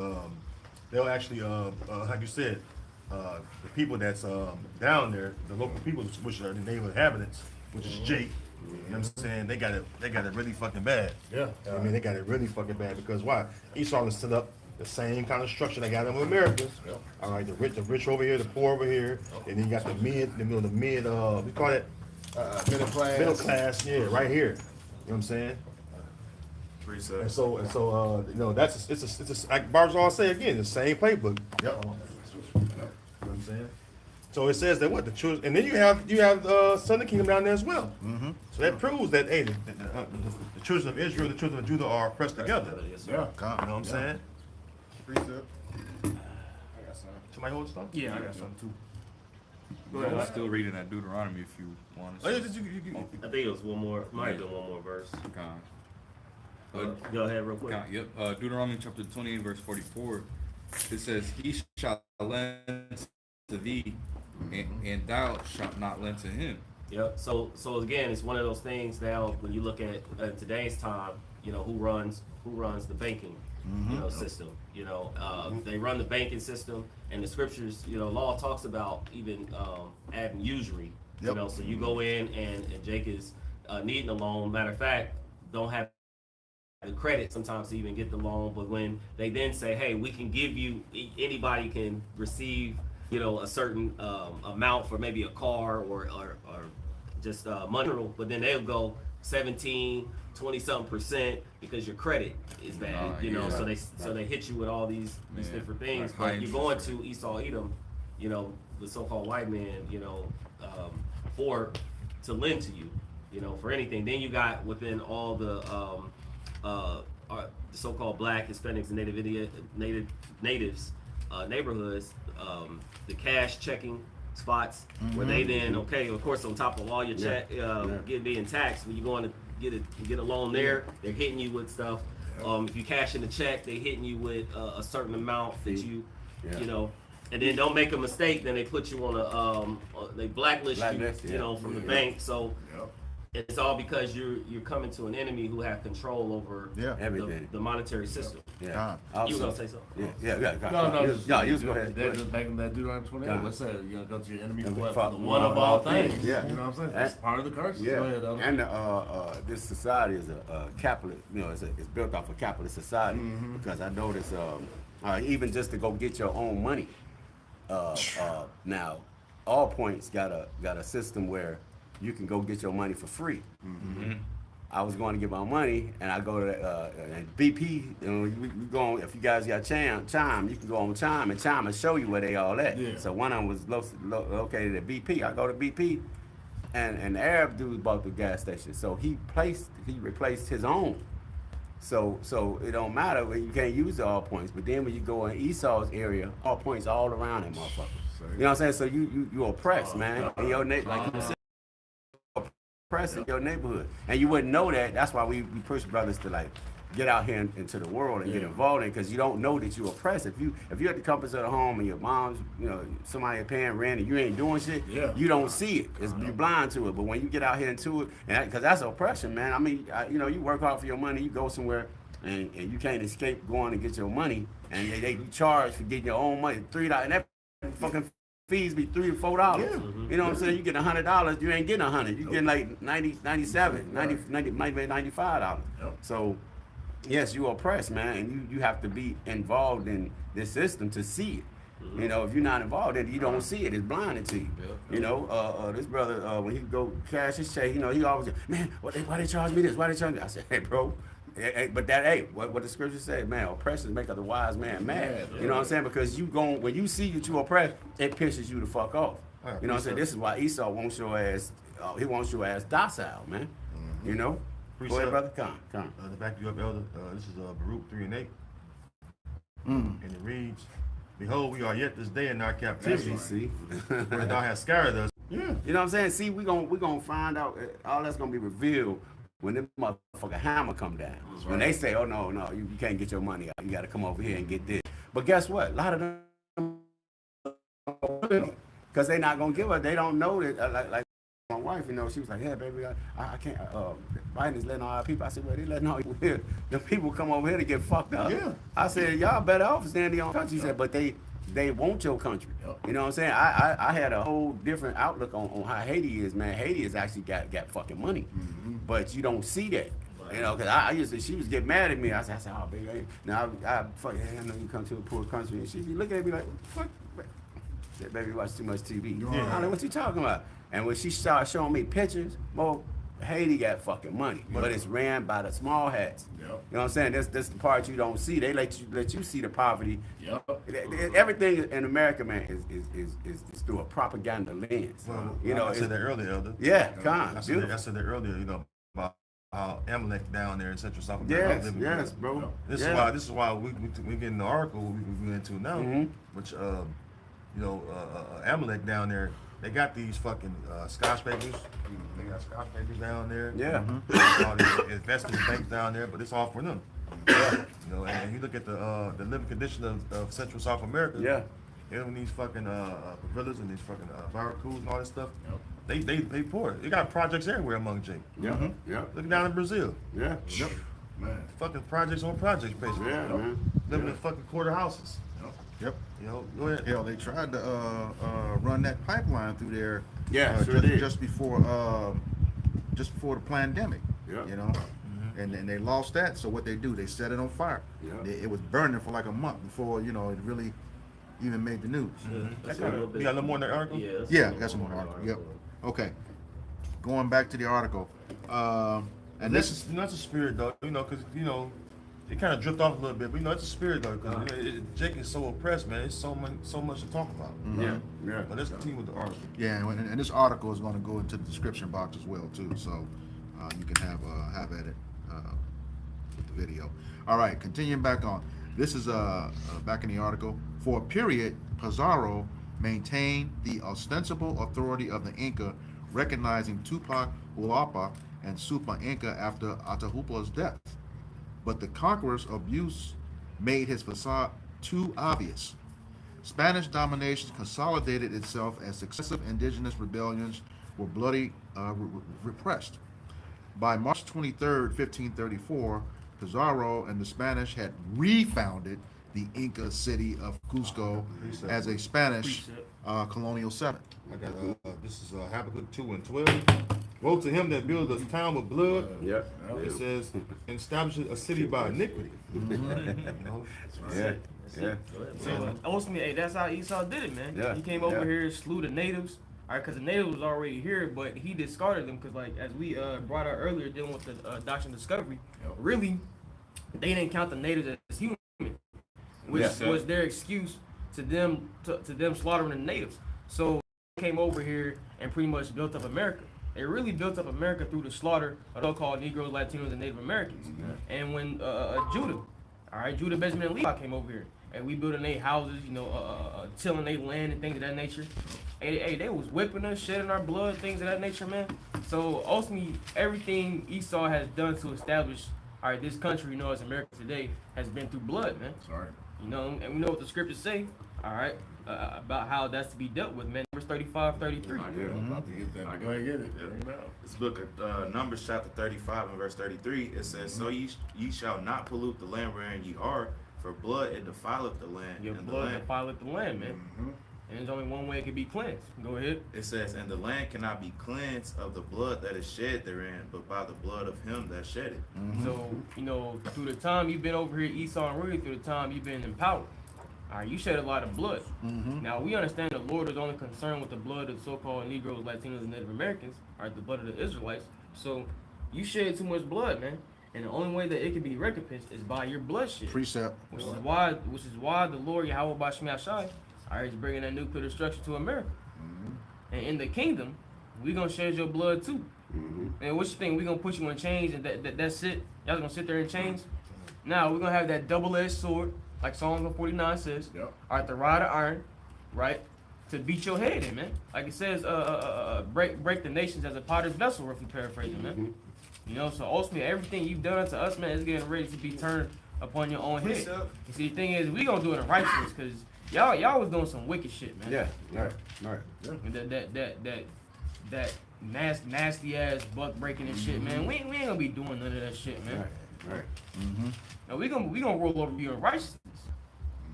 they'll actually like you said, the people that's down there, the local people, which are the native inhabitants, which is Jake. You know what I'm saying? They got it really fucking bad. Yeah. I mean, they got it really fucking bad because why? Esau has set up the same kind of structure they got in America. All right, the rich over here, the poor over here, and then you got the mid, we call it Middle class. middle class, yeah, right here. You know what I'm saying? And so, you know, it's a like Barzal say again, the same playbook. Yep. You know what I'm saying? So it says that what the children, and then you have Southern Kingdom down there as well. So that proves that hey, the children of Israel, the children of Judah are pressed together. Yeah. You know what I'm saying? Precept. I got some. Somebody hold stuff? Yeah, I got something too. I'm still reading that Deuteronomy if you want Oh, to. yeah, I think it was one more, might have been one more verse. Okay. Go ahead real quick. Deuteronomy chapter 28 verse 44. It says, "He shall lend to thee, and thou shalt not lend to him. Yep. So again, it's one of those things now when you look at today's time, you know, who runs the banking, you know, system. You know, they run the banking system, and the scriptures, you know, law talks about even adding usury. You know, so you go in and Jake is needing a loan. Matter of fact, don't have the credit sometimes to even get the loan, but when they then say, hey, we can give you, anybody can receive, you know, a certain amount for maybe a car or just money, but then they'll go 17, 20-something% because your credit is bad, you know, so they hit you with all these different things. Like but you're going to Esau Edom, you know, the so-called white man, you know, to lend to you, you know, for anything. Then you got within all the so-called black, Hispanics, and natives neighborhoods, the cash checking spots where they then, okay, of course, on top of all your check being taxed, when you're going to get a loan there, they're hitting you with stuff. If you cash in the check, they hitting you with a certain amount that you know. And then don't make a mistake, then they put you on they blacklist you, you know, from the bank. So it's all because you're coming to an enemy who have control over the monetary system. You were gonna say something? No, you go ahead. They're just making that Deuteronomy 28. Let's say you're gonna go to your enemy for And the one of all things. Yeah. You know what I'm saying? That's part of the curse. Yeah, Go ahead, Elder. and this society is a capitalist. You know, it's built off a capitalist society because I notice even just to go get your own money. Now, all points got a system where you can go get your money for free. I was going to get my money, and I go to and BP. You know, we go on, if you guys got Chime, you can go on Chime, and Chime will show you where they all at. Yeah. So one of them was located at BP. I go to BP, and the Arab dude bought the gas station, so he replaced his own. So it don't matter, you can't use the all points. But then when you go in Esau's area, all points all around that motherfucker. You know what I'm saying? So you oppressed, man. In your like you said, oppressed in your neighborhood, and you wouldn't know that. That's why we push brothers to like get out here into the world and get involved in, because you don't know that you're oppressed. If you're at the comforts of the home and your mom's, you know, somebody paying rent and you ain't doing shit, you don't see it. You're blind to it. But when you get out here into it, and because that's oppression, man. I mean, you know, you work hard for your money, you go somewhere, and you can't escape going to get your money, and they charge for getting your own money, $3, and that fucking fees be $3 to $4. You know what I'm saying? You get $100, you ain't getting $100. You getting like 97, 90, might be $95. So. Yes, you oppressed, man, and you have to be involved in this system to see it. You know, if you're not involved in it, you don't see it. It's blinded to you. You know, this brother, when he go cash his check, you know, he always, man, why they charge me this? Why they charge me? I said, hey, bro, but what the scripture said, man, oppression make the wise man mad. You know what I'm saying? Because when you see that you oppressed, it pisses you the fuck off. You know what I'm saying? This is why Esau wants your ass. He wants your ass docile, man. You know. Go ahead, brother. Come. To back you up, Elder, this is Baruch 3:8. And it reads, behold, we are yet this day in our captivity, See? where thou hast scattered us. You know what I'm saying? See, we're gonna find out, all that's gonna be revealed when the motherfucking hammer come down. When they say, oh, no, you can't get your money out. You gotta come over here and get this. But guess what? A lot of them, because they not gonna give us, they don't know that, like my wife, you know, she was like, yeah, baby, I can't, Biden is letting all our people. I said, well, they letting all people here. The people come over here to get fucked up. I said, y'all better off staying in your own country. She said, but they want your country. You know what I'm saying? I had a whole different outlook on how Haiti is, man. Haiti has actually got fucking money. But you don't see that. You know, because I used to, she was getting mad at me. I said, oh, baby, now I know you come to a poor country. And she be looking at me like, what? I said, baby, you watch too much TV. I'm like, what you talking about? And when she started showing me pictures, well, Haiti got fucking money, but it's ran by the small hats. You know what I'm saying? That's the part you don't see. They let you see the poverty. Everything in America, man, is through a propaganda lens. Well, you know, I said that earlier, Elder. I said that earlier, you know, about how Amalek down there in Central South America. Yes, bro. This is why we get in the article we into now, which you know, Amalek down there. They got these fucking skyscrapers. They got skyscrapers down there. All these investment banks down there, but it's all for them. You know, and you look at the living condition of Central South America. And these fucking villas and these fucking barracudas and all this stuff, they poor. They got projects everywhere among Jake. Yeah, yeah. Look down in Brazil. Yeah. Yep. Man. Fucking projects on projects, basically. Yeah, man. Living in fucking quarter houses. Yep. You know, go ahead. Hell, they tried to run that pipeline through there. Yeah, sure did. Just before the pandemic. Yeah. You know, and they lost that. So what they do? They set it on fire. Yeah. It was burning for like a month before it really even made the news. That's You got a little more in the article? Yeah, that's some more article. Yep. Okay. Going back to the article, and this is that's a spirit though, because it kind of drift off a little bit, but it's a spirit though, because Jake is so oppressed, man. It's so much to talk about. Yeah, yeah. But let's continue with the article. yeah, and this article is going to go into the description box as well too, so you can have at it with the video. All right, continuing back on. This is back in the article. For a period, Pizzaro maintained the ostensible authority of the Inca, recognizing Tupac Uapa and Supa Inca after Atahualpa's death. But the conqueror's abuse made his facade too obvious. Spanish domination consolidated itself as successive indigenous rebellions were bloody repressed. By March 23rd, 1534, Pizzaro and the Spanish had refounded the Inca city of Cusco as a Spanish colonial settlement. I got this is Habakkuk 2:12. Woe to him that builds a town with blood. Yeah. It says, and establishes a city by iniquity. Yeah. Yeah. So ultimately, hey, that's how Esau did it, man. Yeah. He came over here, slew the natives. All right, because the natives was already here, but he discarded them because, like, as we brought out earlier, dealing with the doctrine of discovery, really, they didn't count the natives as human, which was their excuse to them slaughtering the natives. So they came over here and pretty much built up America. They really built up America through the slaughter of so-called Negroes, Latinos, and Native Americans. And when Judah, Benjamin, and Levi came over here, and we building their houses, tilling their land and things of that nature. Hey, they was whipping us, shedding our blood, things of that nature, man. So ultimately, everything Esau has done to establish, this country, as America today, has been through blood, man. Sorry. And we know what the scriptures say, about how that's to be dealt with, man. Verse 35, 33. I'm about to get that. Go ahead, get it. This book of Numbers chapter 35 and verse 33, it says, So ye shall not pollute the land wherein ye are, for blood it defileth the land. Your and blood the land, defileth the land, man. And there's only one way it can be cleansed. Go ahead. it says, And the land cannot be cleansed of the blood that is shed therein, but by the blood of him that shed it. So, through the time you've been over here, Esau and Rudy, through the time you've been in power, you shed a lot of blood. Now, we understand the Lord is only concerned with the blood of so-called Negroes, Latinos, and Native Americans, the blood of the Israelites. So, you shed too much blood, man. And the only way that it can be recompensed is by your bloodshed. Precept. Which is why the Lord Yahweh Bashmi Ashai is bringing that nuclear destruction to America. And in the kingdom, we're going to shed your blood too. And what you think? We're going to put you in chains and that's it? Y'all going to sit there in chains? Now, we're going to have that double-edged sword, like Psalm 149 says. The rod of iron, right? To beat your head in, man. Like it says, break the nations as a potter's vessel, if you paraphrase it, man. So ultimately, everything you've done unto us, man, is getting ready to be turned upon your own head. You see, the thing is, we going to do it in righteousness, because y'all was doing some wicked shit, man. Yeah, right. That nasty ass buck breaking and shit, man. We ain't gonna be doing none of that shit, man. Right. Now we gonna roll over you in righteousness.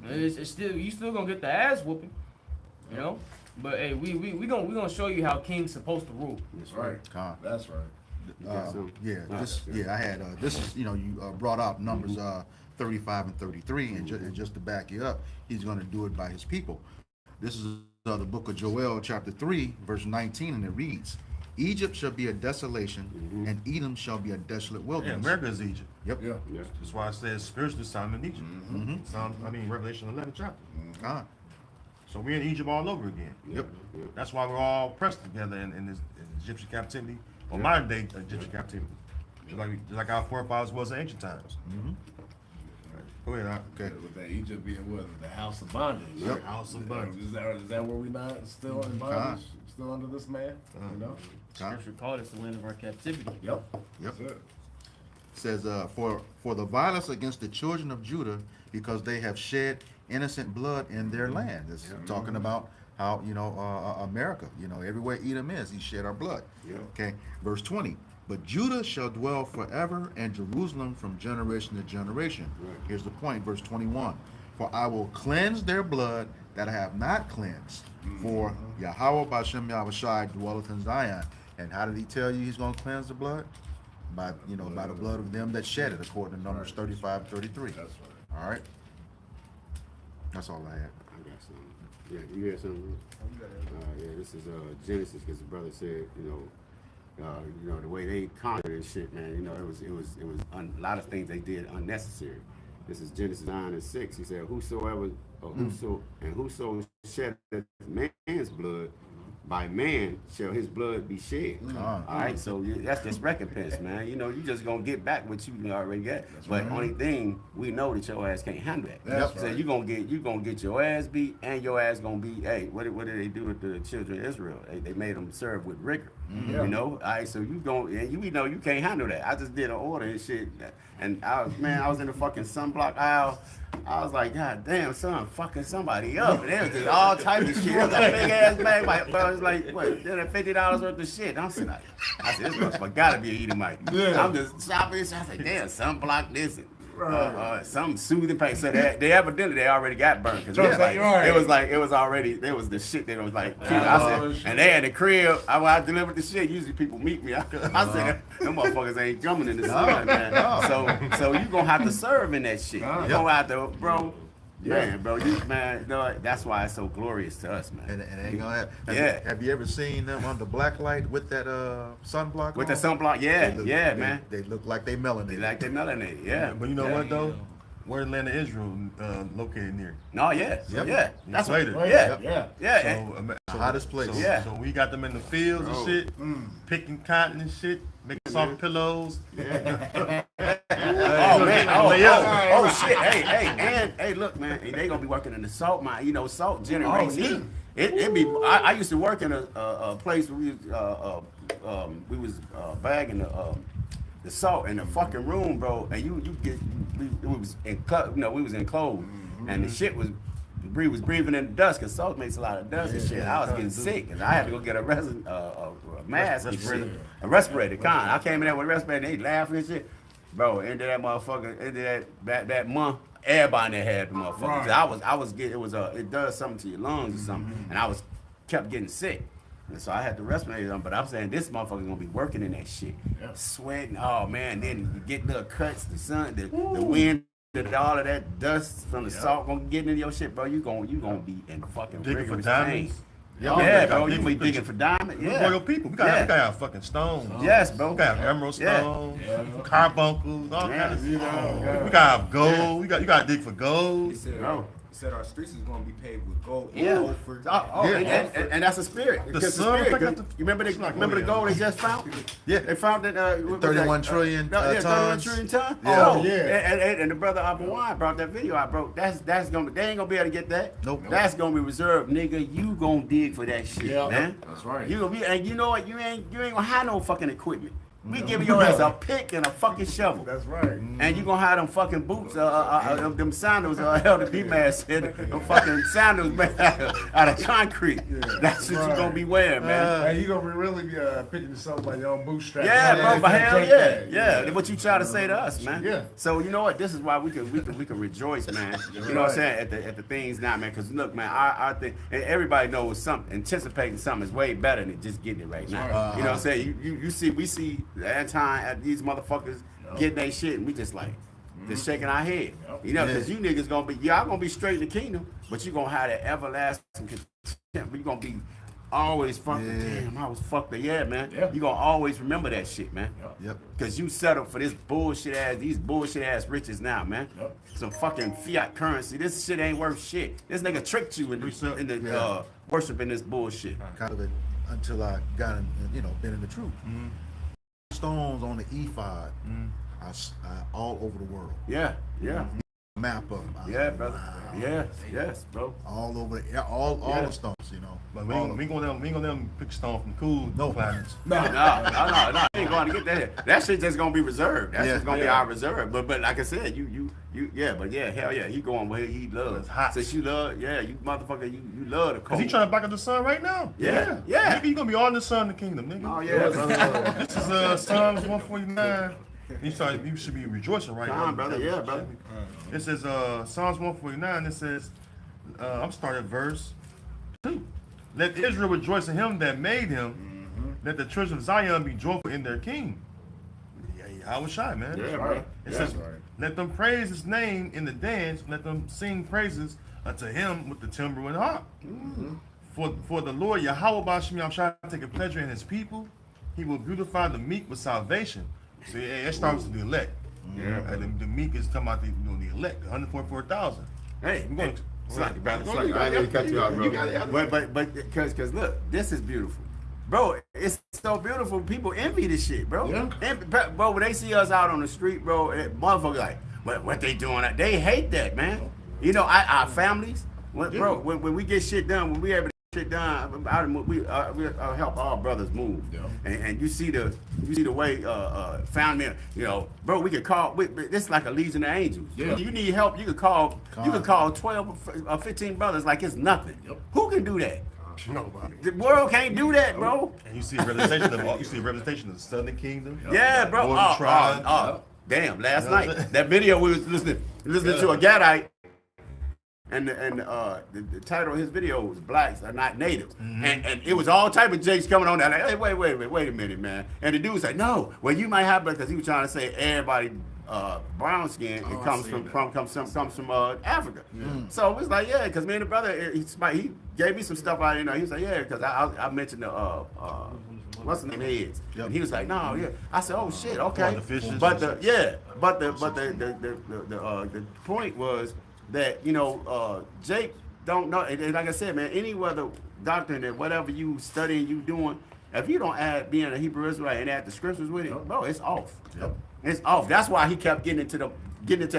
It's still, you still gonna get the ass whooping, But hey, we gonna show you how king's supposed to rule. That's right. That's right. I had this is you brought out Numbers 35 and 33, and just to back you up, he's going to do it by his people. This is the book of Joel, chapter 3, verse 19, and it reads, Egypt shall be a desolation, and Edom shall be a desolate wilderness. America is Egypt. Yep. That's why it says spiritual time in Egypt. Revelation 11 chapter. So we're in Egypt all over again. Yep. That's why we're all pressed together in this Egyptian captivity, or modern day Egyptian captivity. Just like our forefathers was in ancient times. Go ahead, okay. With that Egypt being what? The house of bondage. Yep. House of bondage. Is that where we not still in bondage? Still under this man? Scripture called us the land of our captivity. Yep. It says, for the violence against the children of Judah, because they have shed innocent blood in their land. It's talking about how, America, everywhere Edom is, he shed our blood. Yeah. Okay, verse 20. But Judah shall dwell forever, and Jerusalem from generation to generation. Right. Here's the point, verse 21. For I will cleanse their blood that I have not cleansed. For Yahweh Bashem Yahushai dwelleth in Zion. And how did he tell you he's going to cleanse the blood? By the blood of them that shed it, according to Numbers 35, 33. That's right. All right? That's all I had. I got something. Yeah, you hear something? Yeah, this is Genesis, because the brother said, the way they conquered and shit, man. It was a lot of things they did unnecessary. This is Genesis 9:6. He said, whoso sheddeth man's blood, by man shall his blood be shed. All right, so that's just recompense, man. You just gonna get back what you already got. But only thing we know that your ass can't handle that. That's So right. you gonna get your ass beat, and your ass gonna be. Hey, what did they do with the children of Israel? They made them serve with rigor. All right, so you you can't handle that. I just did an order and shit, and I was in the fucking sunblock aisle. I was like, God damn, son, fucking somebody up. And there was just all type of shit. It was a big ass bag. I was like, what, $50 worth of shit. I said, this motherfucker gotta be an Edomite. Yeah. I'm just shopping this. I said, damn, sunblock this. Some soothing paint. So they evidently already got burnt. Cause it was already, there was the shit that was like, I said, and they had the crib. When I delivered the shit, usually people meet me. I said, them motherfuckers ain't coming in the sun, man. So you gonna have to serve in that shit. You gonna have to, bro. Man, bro, that's why it's so glorious to us, man. And it ain't gonna happen. Yeah. Have you ever seen them under black light with that sunblock With on? the sunblock, man. They look like they melanated. They like they melanated, yeah. But you know what though? Where the land of Israel located near? No, yeah. That's later. Yeah. The hottest place. So we got them in the fields and shit, picking cotton and shit, making soft pillows. Oh man! Oh shit! Hey! Look, man, they gonna be working in the salt mine. Salt generates heat. It be. I used to work in a place where we was bagging the salt in the fucking room, bro. And we was enclosed, and the shit was. Bree was breathing in the dust because salt makes a lot of dust and shit. I was getting sick and I had to go get a mask and shit. A respirator, I came in there with a respirator and they laughing and shit. Bro, into that motherfucker, into that month, everybody in there had the motherfucker. I was getting, it does something to your lungs or something. And I kept getting sick. And so I had the respirator on, but I'm saying this motherfucker's gonna be working in that shit. Sweating, oh man, then you get little cuts, the sun, the wind. All of that dust from the salt gonna get into your shit, bro. You gonna be in fucking Digging for rigorous diamonds. pain. Yeah, bro. You be digging for diamonds. We're Yeah. royal people. We gotta have fucking stones. Yes, bro. We gotta have emerald stones, carbuncles, all kinds of Yeah. stuff. We gotta have gold. You gotta dig for gold. Bro. He said our streets is going to be paved with gold. And that's a spirit. The It's a sun spirit. affected You remember the gold they just found? Yeah. They found that 31 trillion tons. 31 trillion tons. Yeah. Oh, yeah. And the brother Abu Wine brought that video out, bro. That's gonna. They ain't gonna be able to get that. Nope. That's gonna be reserved, nigga. You gonna dig for that shit, man. That's right. You gonna be, and you know what? You ain't gonna have no fucking equipment. We giving your ass a pick and a fucking shovel. That's right. And you gonna have them fucking boots, them sandals, LDB mask, them fucking sandals made out of concrete. That's what you gonna be wearing, man. And you gonna really be picking yourself by your own bootstraps. Yeah, bro, but hell yeah. What you try to say to us, man. Yeah. So you know what? This is why we can rejoice, man. You know what I'm saying? At the things now, man. Because look, man, our thing, and everybody knows something. Anticipating something is way better than just getting it right now. You know what I'm saying? We see that time these motherfuckers getting their shit, and we just like just shaking our head. You know, because you niggas gonna be y'all gonna be straight in the kingdom, but you gonna have that everlasting contempt. You gonna be always fucking damn, I was fucked up. Yeah, man. You gonna always remember that shit, man. Yep. Cause you settled for these bullshit ass riches now, man. Some fucking fiat currency. This shit ain't worth shit. This nigga tricked you into worshiping this bullshit. Kind of it until I got in, been in the truth. Stones on the ephod are all over the world. Yeah. Map of them. Yeah, brother. Yes, bro. All over, all the stones, But we ain't gonna pick stone from cool planets. No. I ain't going to get that. That shit just gonna be reserved. That's just gonna be our reserve. But like I said, you hell yeah, he going where he loves. It's hot. Since you love, you motherfucker, you love the cold. Cause he trying to back up the sun right now. Yeah. Nigga, you gonna be all in the sun in the kingdom, nigga. Oh yeah, This is Psalms 149. You should be rejoicing right now. brother. Yeah, brother. It says Psalms 149. It says, I'm starting at verse 2. Let Israel rejoice in him that made him. Let the children of Zion be joyful in their king. I was shy, man. Yeah, right. It says, let them praise his name in the dance. Let them sing praises unto him with the timbrel and harp. For the Lord Yahweh Bashim Yahshua take a pleasure in his people. He will beautify the meek with salvation. See, it starts with the elect. And the meek is talking about the elect, 144,000. Hey, I'm going to Slack, brother. Slack. I didn't cut you off, bro. But because look, this is beautiful. Bro, it's so beautiful. People envy this shit, bro. Yeah. Bro, when they see us out on the street, bro, motherfuckers like, what they doing? They hate that, man. You know, our families, bro, when we get shit done, when we able to get shit done, we help our brothers move. Yeah. And you see the way family, bro, we could call. This is like a legion of angels. Yeah. You need help, you could call. You could call 12 or 15 brothers like it's nothing. Yep. Who can do that? Nobody. The world can't do that, bro. And you see a representation of the Southern Kingdom. Yeah, bro. Damn! Last night, that video we was listening to a Gadite, and the title of his video was "Blacks Are Not Natives," and it was all type of jakes coming on there. Like, hey, wait a minute, man. And the dude was like, "No, well, you might have," because he was trying to say everybody brown skin comes from Africa. So it was like, yeah, because me and the brother, he gave me some stuff out, he was like, yeah, because I mentioned the what's the name is, and he was like, no, yeah. I said, oh shit, okay. But the point was that Jake don't know, and like I said, man, any other doctrine and whatever you studying, you doing, if you don't add being a Hebrew Israelite and add the scriptures with it, bro, it's off. It's off. That's why he kept getting into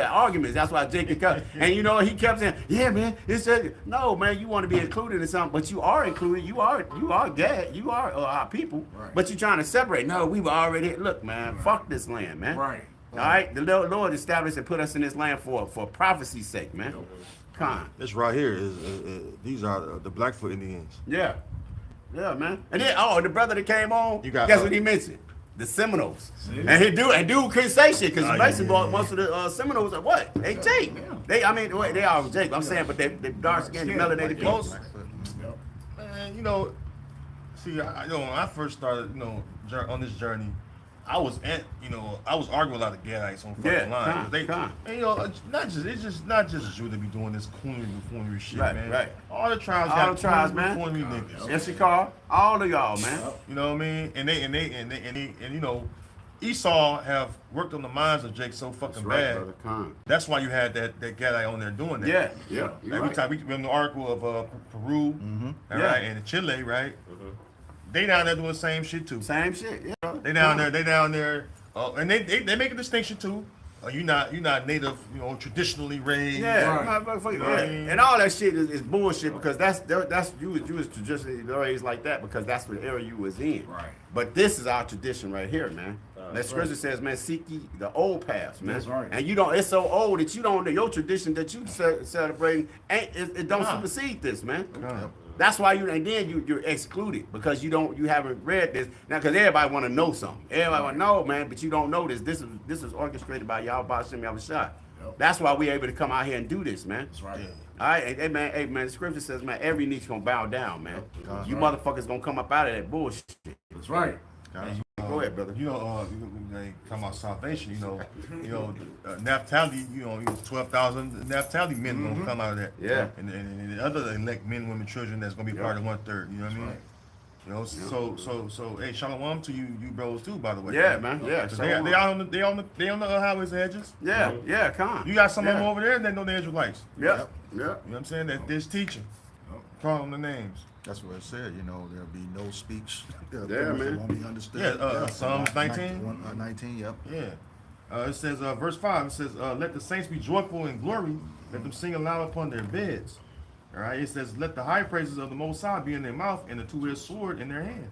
arguments. That's why Jacob kept, and he kept saying, yeah, man, it's just, no, man, you want to be included in something, but you are included. You are Gad. You are our people, but you're trying to separate. No, we were already, look, man, fuck this land, man. Right. All right. The Lord established and put us in this land for prophecy's sake, man. This right here is, these are the Blackfoot Indians. Yeah. Yeah, man. And then, the brother that came on, guess what he mentioned? The Seminoles. And dude couldn't say shit because basically most of the Seminoles are what? They Jake. They are Jake. I'm saying, but they dark skinned, melanated people. Man, see, when I first started, on this journey, I was arguing with a lot of Gadites on fucking line. Not just Jew to be doing this coonery shit, man. Right. All the tribes, man. Coonery niggas. Issachar, all of y'all, man. You know what I mean? And Esau have worked on the minds of Jake so fucking bad. That's why you had that Gadite on there doing that. Yeah. Every time we remember the article of Peru, and Chile, right? They down there doing the same shit too. Same shit, yeah. They down there, and they make a distinction too. You're not native, traditionally raised. And all that shit is bullshit because that's you was traditionally raised like that because that's the era you was in. Right. But this is our tradition right here, man. That scripture says, man, seek ye the old paths, man. That's right. And it's so old that you don't know your tradition that you celebrating it don't supersede this, man. That's why you're excluded because you haven't read this now because everybody want to know something. Everybody want to know, man, but you don't know this. This is orchestrated by Yahweh Shem Yahushua. That's why we're able to come out here and do this, man. That's right. All right, hey man, the scripture says, man, every knee's gonna bow down, man. You motherfuckers gonna come up out of that bullshit. That's right. Go ahead, brother. They talking about salvation. Naphtali. 12,000 Naphtali men gonna come out of that. Yeah. And the other elect men, women, children that's gonna be part of 1/3. You know what I mean? So hey, shalom to you bros too, by the way. Yeah, man. Yeah. They on the highways and hedges. Yeah. Come on. You got some of them over there that know the Israelites. Yeah. You know what I'm saying? That this teaching. Call them the names. That's what it said, there'll be no speech. Man. Won't be understood. Psalms 19. 19, yep. Yeah. It says, verse 5, it says, let the saints be joyful in glory, let them sing aloud upon their beds. All right, it says, let the high praises of the Most High be in their mouth and the two-edged sword in their hand.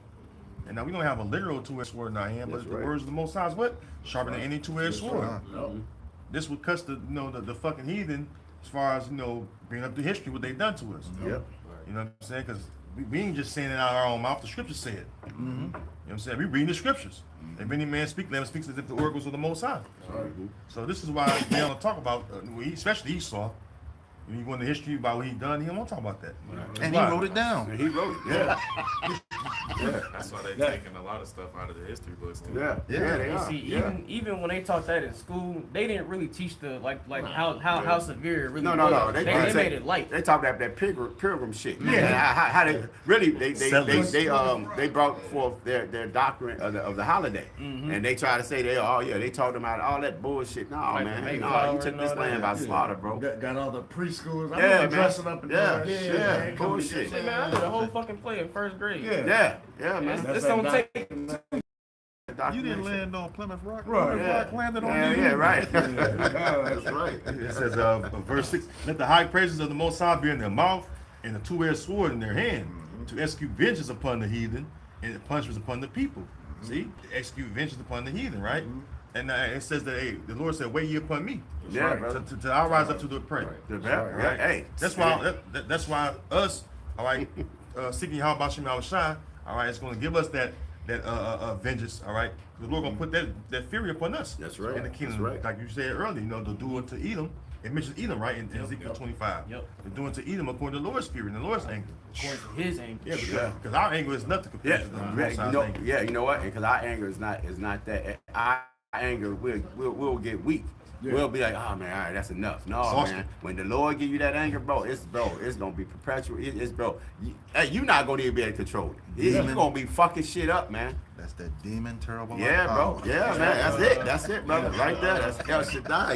And now we don't have a literal two-edged sword in our hand, but the words of the Most High is what? Sharper than any two-edged sword. this would cuss the fucking heathen as far as bringing up the history what they done to us. Yep. You know what I'm saying? Because we ain't just saying it out of our own mouth. The scriptures say it. You know what I'm saying? We reading the scriptures. If any man speak, let him speak as if the oracles of the Most High. So this is why we don't talk about, especially Esau. When you go into history about what he done, he don't want to talk about that. And he wrote it down. And he wrote it. Yeah. That's why they're taking a lot of stuff out of the history books too. Yeah. Yeah. They You are. see, even when they taught that in school, they didn't really teach the how severe it really No. was. They made it light. They talked about that pilgrim shit. Yeah. How they really they brought forth their doctrine of the holiday, and they try to say they taught them out all that bullshit. No, Like man, the no, you took this land by slaughter, bro. Got all the preschoolers. Yeah, man. Dressing up and Yeah, doing that shit, yeah, man. bullshit. Hey, man, I did a whole fucking play in first grade. Yeah. Yeah, man. It's gonna take. You didn't land on Plymouth Rock. Right. Plymouth Rock landed on you. Yeah, right. That's right. It says, verse 6, let the high praises of the Most High be in their mouth and a two-edged sword in their hand, to execute vengeance upon the heathen and punishments upon the people. See? Execute vengeance upon the heathen, right? And it says that, hey, the Lord said, wait ye upon me. Yeah, right? brother. To I'll rise up to the prey. Right. Hey, That's why us, all right, seeking Yahweh Shem Shai, all right, it's going to give us that vengeance, all right? The Lord going to put that fury upon us. That's right. In the kingdom, That's right. like you said earlier, to do unto Edom. It mentions Edom, right, in Ezekiel 25. Yep. To do unto Edom according to the Lord's fury and the Lord's anger. According to his anger. Yeah, because our anger is nothing compared to the Most High's anger. you know what? Because our anger is not that. Our anger will get weak. Yeah. We'll be like, oh man, all right, that's enough. No, Exhausted. man. When the Lord give you that anger, it's gonna be perpetual. It's you're not gonna even be able to control it. You're gonna be fucking shit up, man. That's that demon terrible. Yeah, bro. power. Yeah, man. That's it, brother. Right there. That's El Shaddai.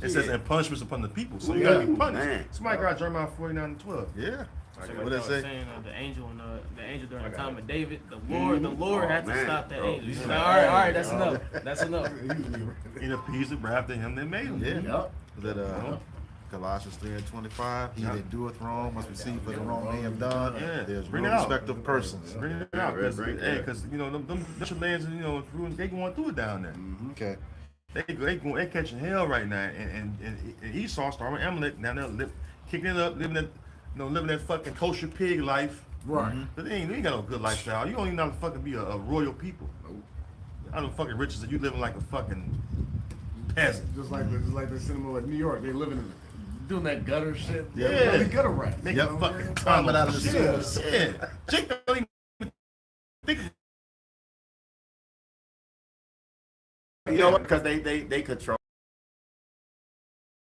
It says, and punishments upon the people. So you gotta be punished. Man. Somebody got Jeremiah 49:12. Yeah. Like What did it say? saying, the angel during the time of David, the Lord had to man. stop that Bro. angel. He said, all right, that's enough. That's enough. It appeased the wrath of him that made him. Yeah. Yep. That Colossians 3:25. He that doeth wrong must receive for the wrong they have done. Yeah. There's Bring no it out. respect of persons. Bring it out. Because them lands, they going through it down there. Okay. They catching hell right now, and Esau starting with Amalek now they're kicking it up, living that fucking kosher pig life. Right. But they ain't got no good lifestyle. You don't even know how to fucking be a royal people. I don't fucking riches that you living like a fucking peasant. Just like the cinema in New York, they living in doing that gutter shit. Yeah. Really gutter rats. Making fucking Climbing out of the tunnels. sewer. Yeah. Jake don't even think. You know what? Because they control.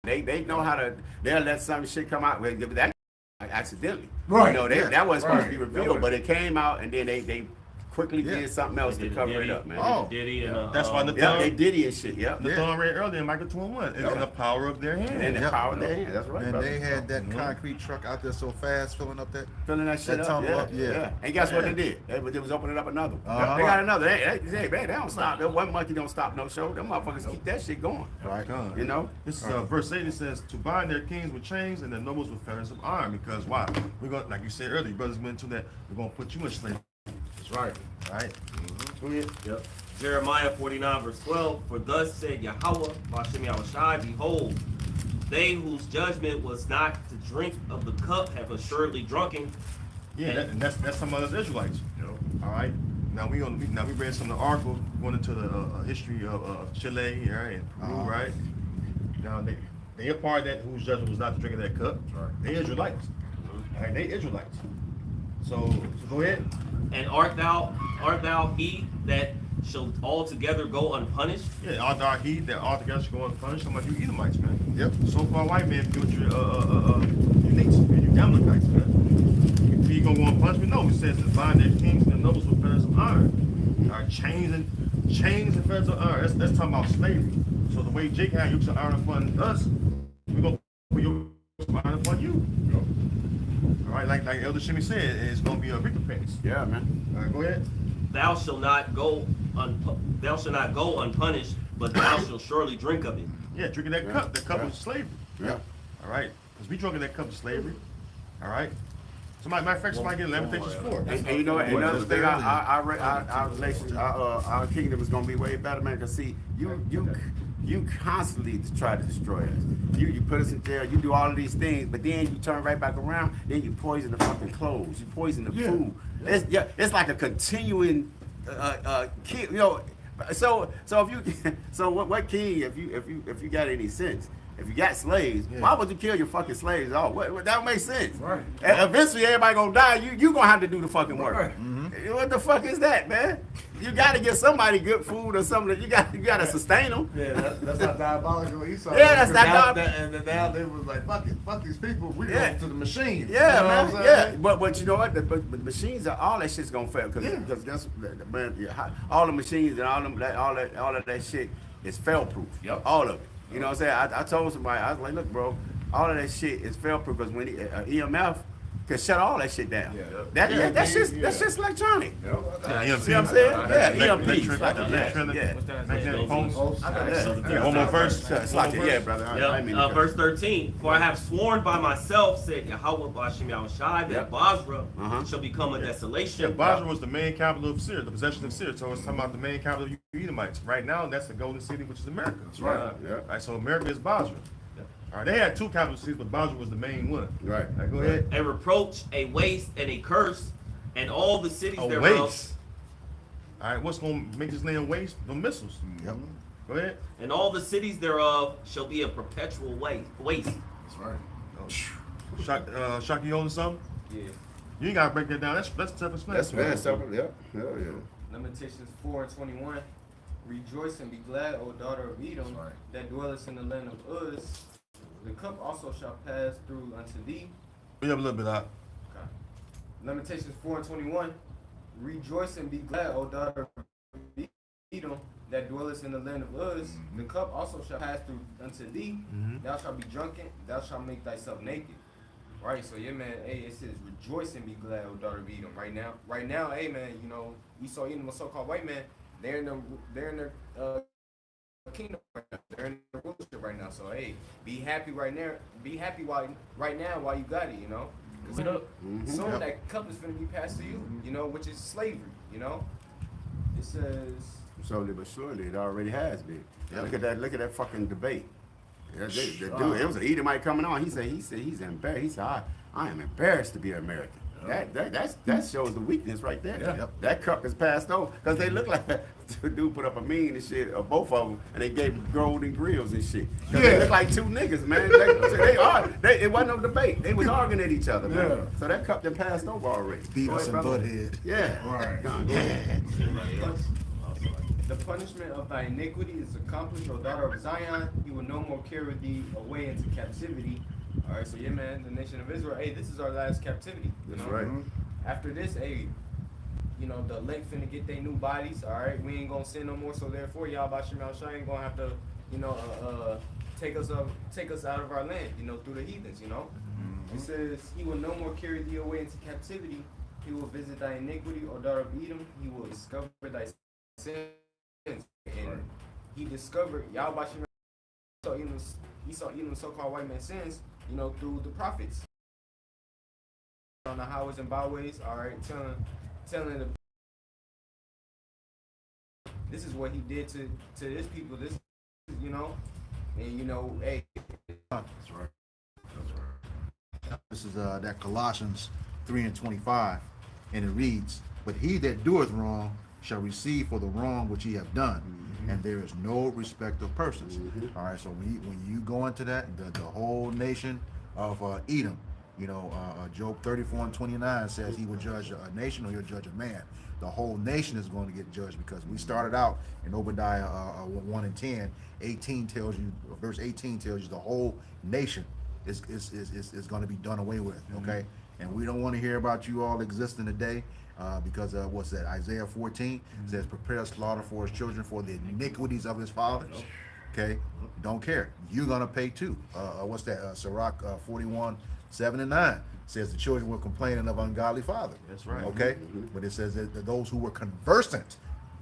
They know how to. They'll let some shit come out with that accidentally. Right. That wasn't supposed to be Right. revealed, but it came out, and then they quickly did something else to cover it up, man. Oh. Diddy and That's why the Yeah, thumb, they did and shit. Yeah. the thumb read earlier in Michael 21. It's in the power of their hand. And the Yep. power of their hand. That's right, And brother. they had that concrete truck out there so fast, filling up that. Filling that shit that up. tunnel Yeah, up, yeah. And guess what they did? They was opening up another one. Uh-huh. They got another. Hey, man, they don't stop. That one monkey don't stop no show. Them motherfuckers keep that shit going. Right. You know? This is verse 8. It says to bind their kings with chains and their nobles with fetters of iron. Because why? We're gonna, like you said earlier, brothers went into that. We're gonna put you in slavery. That's right. Right? Yep. Jeremiah 49:12. For thus said Yahweh, Hashem Yahushai, behold, they whose judgment was not to drink of the cup have assuredly drunken. Yeah, and that's some of those Israelites. All right. Now we read some of the article going into the history of Chile, right, and Peru, right. Now they a part of that whose judgment was not to drink of that cup. Right. They Israelites. All right, they Israelites. So go ahead. And art thou he that shall altogether go unpunished? Yeah, all our heat that all together should go unpunished. Some of you Edomites, man. Yep. So-called white man built you uniques, you Amalekites, man. You gonna go unpunished? No, it says to bind their kings and their nobles with fetters of iron. All right, chains and fetters of iron. That's talking about slavery. So the way Jake had yokes of iron upon us, we're gonna put yokes of iron upon you. All right, like Elder Shimmy said, it's gonna be a recompense. Yeah, man. All right, go ahead. Thou shalt not go unpunished, but thou shalt surely drink of it. Yeah, drinking that cup. That cup Yeah. was slavery. Yeah. All right, because we drinking that cup of slavery. All right. Matter of fact, somebody get Lamentations 4. And you know what? Another thing, our kingdom is gonna be way better, man. Cause see, You constantly try to destroy us. You put us in jail. You do all of these things, but then you turn right back around. Then you poison the fucking clothes. You poison the food. It's like a continuing kill. You know. So if you what king if you got any sense? If you got slaves, why would you kill your fucking slaves? Oh, that don't make sense. Right. And eventually, everybody gonna die. You gonna have to do the fucking work. Right. Mm-hmm. What the fuck is that, man? You gotta get somebody good food or something. You gotta sustain them. Yeah, that's not diabolical Esau. Yeah, that's not diabolical. And now they was like, fuck it, fuck these people. We go to the machine. Yeah, you know man. Yeah, but you know what? The machines are all that shit's gonna fail because that's man. All the machines and all of that shit is fail proof. Yep. All of it. You know what I'm saying? I told somebody, I was like, look, bro, all of that shit is fail proof because when EMF can shut all that shit down. Yeah. That's just electronic. Yeah, see what I'm saying? EMP. One more verse. Yeah, brother. Verse 13. For I have sworn by myself, said Yahweh Bashim Yahushai, that Basra shall become a desolation. Yeah, Basra was the main capital of Syria, the possession of Syria. So it's talking about the main capital of Edomites. Right now, that's the golden city, which is America. That's right. All right. So America is Basra. All right, they had two capital cities, but Basra was the main one. Right. All right, go ahead. A reproach, a waste, and a curse, and all the cities thereof. Waste. All right, what's going to make this land waste? The missiles. Yep. Go ahead. And all the cities thereof shall be a perpetual waste. That's right. Shock you holding something? Yeah. You ain't got to break that down. That's tough. That's simple. Yeah. Lamentations 4:21. Rejoice and be glad, O daughter of Edom, that dwellest in the land of Uz. The cup also shall pass through unto thee. We have a little bit out. Okay. Lamentations 4:21. Rejoice and be glad, O daughter of Edom, that dwellest in the land of Uz. The cup also shall pass through unto thee. Thou shalt be drunken, thou shalt make thyself naked. Right, so yeah, man, hey, it says rejoice and be glad, O daughter of Edom. Right now, hey, man, you know, Esau, Edom, a so-called white man, they're in their kingdom right now. They're in the rulership right now. So hey, be happy right now. Be happy while you got it. You know. Soon that cup is going to be passed to you. You know, which is slavery. You know. It says. Slowly but surely, it already has been. Yeah. Look at that fucking debate. The dude, it was an Edomite coming on. He said he's embarrassed. He said I am embarrassed to be an American. That shows the weakness right there. Yeah. That cup is passed over because they look like the dude put up a mean and shit, or both of them, and they gave them golden grills and shit. They look like two niggas, man. It wasn't no debate. They was arguing at each other, man. So that cup then passed over already. Beavis and Butthead. Yeah. Right. The punishment of thy iniquity is accomplished, O daughter of Zion. He will no more carry thee away into captivity. All right, so yeah, man, the nation of Israel, hey, this is our last captivity. That's right. After this, hey, you know, the elect finna get their new bodies, all right? We ain't gonna sin no more, so therefore, y'all Bashim Yahushai ain't gonna have to, you know, take us out of our land, you know, through the heathens, you know? It says, he will no more carry thee away into captivity. He will visit thy iniquity, O daughter of Edom. He will discover thy sins. And he discovered, y'all Bashim Esau, even so-called white man sins, you know, through the prophets. On the highways and byways, all right, telling them this is what he did to his people. This, you know, and you know, hey. That's right. This is that Colossians 3:25, and it reads, "But he that doeth wrong shall receive for the wrong which he have done, and there is no respect of persons." All right, so when you go into that, the whole nation of Edom, you know, Job 34:29 says he will judge a nation or he'll judge a man. The whole nation is going to get judged because we started out in Obadiah 1:10. 18 tells you, verse 18 tells you the whole nation is going to be done away with. Okay, and we don't want to hear about you all existing today. Because what's that? Isaiah 14 says, "Prepare slaughter for his children for the iniquities of his fathers." Okay, don't care. You're gonna pay too. What's that? Sirach 41:7-9 says the children were complaining of ungodly father. That's right. Okay, but it says that those who were conversant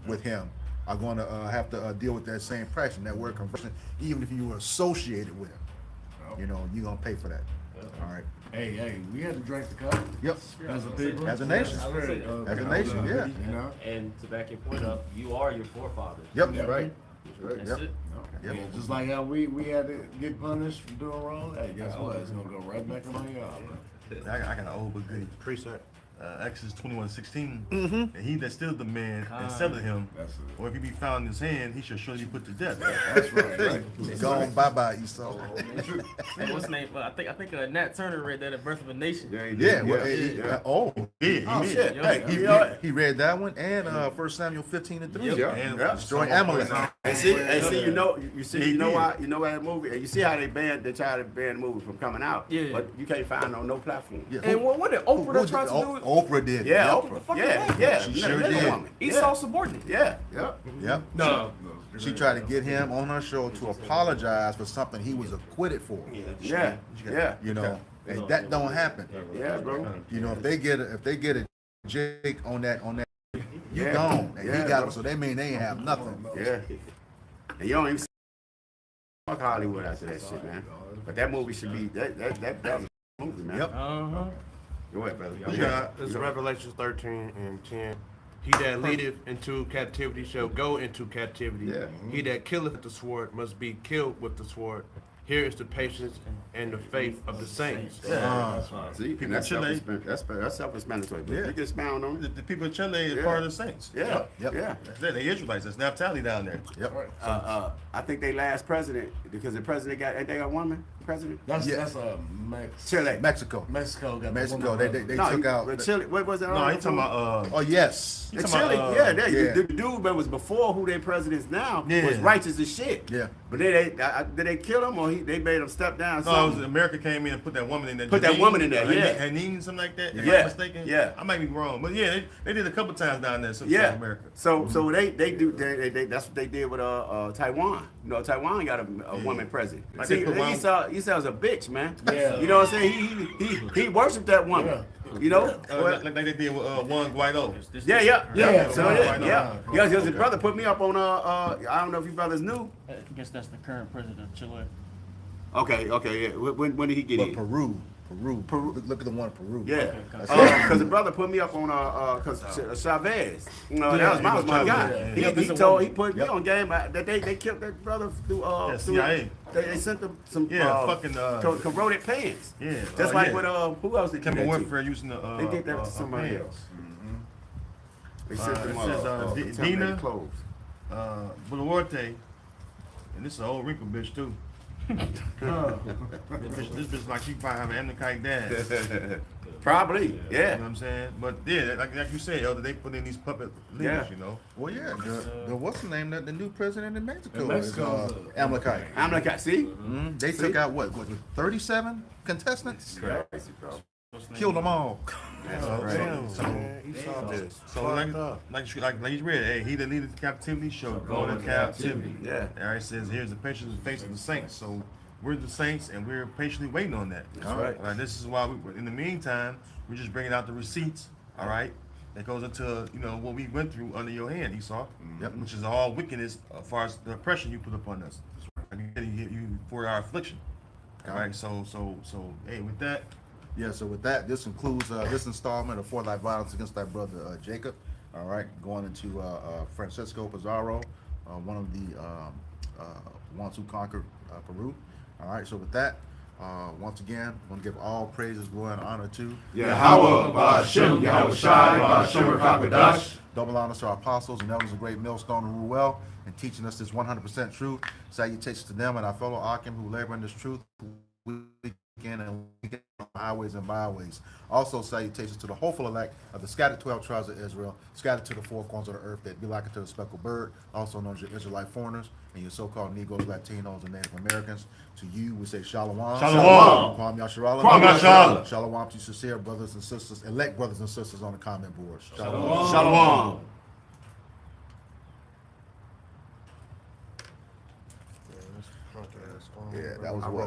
with him are going to have to deal with that same price. And that word conversant, even if you were associated with him, you know, you're gonna pay for that. All right. Hey, we had to drink the cup. Yep. As a people. As a nation. As a nation, yeah. You know? And to back your point up, you are your forefathers. Yep. Right. That's Yep. it. Yep. Yeah, just like how we had to get punished for doing wrong. Hey, guess what? It's gonna go right back on y'all, bro. I got an old but goodie. Preset. Exodus 21:16. And he that steals the man and selleth him, That's it. or if he be found in his hand, he shall surely be put to death. That's right. Gone bye-bye, Esau. Hey, what's his name? I think Nat Turner read that at Birth of a Nation. Yeah, well, oh, Yeah, he shit. did. Hey, he read that one and 1 Samuel 15:3. Yeah. And Destroy Amalek. And see, you know why, that movie, and you see how they try to ban the movie from coming out. Yeah. But you can't find on no platform. Yeah. And what did Oprah that tried to do? Oprah did. Yeah, Yep. Oprah. Fucking Yeah, right. yeah. She sure Little did. woman. Esau subordinate. Yeah. Yep. No. She tried to get him on her show to apologize for something he was acquitted for. Yeah. You know, and that don't happen. Yeah, bro. You know, if they get a Jake on that, you Yeah. gone. And Yeah, he got bro. him, so they mean they ain't have nothing. Yeah. And you don't even see fuck Hollywood after that shit, man. But that movie should be that was a movie, man. Yep. Go ahead, brother. Yeah. This is Revelation 13 and 10. He that leadeth into captivity shall go into captivity. Yeah. He that killeth the sword must be killed with the sword. Here is the patience and the faith of the saints. See, and that's Chile. that's self-explanatory. But Yeah. you can expound on it. The people in Chile is Yeah. part of the saints. Yeah, Yep. yeah. That's it. They Israelites. That's Naphtali down there. Yep. I think they last president because the president they got a woman president. That's Yeah. Chile. Mexico. Mexico got Mexico. They No, took out. but Chile. What was that? No, he talking about Oh yes. he The talking Chile, about, yeah, the dude that was before who their president is now Yeah. was righteous as shit. Yeah. But did they kill him or they made him step down? No, it was Something? America came in and put that woman in there. Put that woman in there, yeah. Hanine, something like that. If I'm Yeah, not mistaken. yeah. I might be wrong, but yeah, they did a couple times down there. South Yeah. America. So they that's what they did with Taiwan. You know, Taiwan got a woman president. Like See, they put Esau's a bitch, man. Yeah. You know what I'm saying? He worshipped that woman. You know? Like they did with Juan Guaido. Yeah. So Right, yeah. right. Yeah, because his brother put me up on I don't know if you brothers knew. I guess that's the current president of Chile. Okay, yeah. When did he get But in? Peru. Look at the one in Peru. Yeah, because the brother put me up on because Chavez, you know, that was my guy. Yeah. He put me on game that they killed that brother through CIA. They sent them some corroded pants. Yeah. Just like yeah. with who else they did Chemical that warfare to? using the They did that to somebody pants. else. They sent them it says, some Dina. made clothes. Buluarte, and this is an old wrinkle bitch too. This bitch like she probably have an Amnakite dad. Probably, You know yeah. what I'm saying? But yeah, like you said, Elder, they put in these puppet leaders, Yeah. you know. Well, yeah. The what's the name? The new president in Mexico In Mexico is is, Amalekite. I'm like, see? They took out what 37 contestants? Crazy, bro. Killed them all. So like you read, hey, he that leadeth captivity shall go into captivity. Yeah. All right, it says here's the patience and face of the saints. So we're the saints, and we're patiently waiting on that. That's right. All right. This is why in the meantime, we're just bringing out the receipts. All right. That goes into what we went through under your hand, Esau. Yep. Which is all wickedness as far as the oppression you put upon us. You for our affliction. All right. So hey, with that. Yeah, so with that, this concludes this installment of For Thy Violence Against Thy Brother Jacob. All right, going into Francisco Pizzaro, one of the ones who conquered Peru. All right, so with that, once again, I want to give all praises, glory, and honor to Yahweh, Ba'ashem, Yahweh Shai, Ba'ashem, Rakadash. double honors to our apostles and elders of Great Millstone who rule well and teaching us this 100% truth. Salutations to them and our fellow Akim who labor in this truth. Weekend and weekend on highways and byways. Also, salutations to the hopeful elect of the scattered 12 tribes of Israel, scattered to the four corners of the earth that be like to the speckled bird, also known as your Israelite foreigners and your so-called Negroes, Latinos, and Native Americans. To you, we say Shalom. Shalom. Kwam Yasharala. Kwam Yasharala. Shalom to sincere brothers and sisters, elect brothers and sisters on the comment boards. Shalom. Shalom. Yeah, that was what.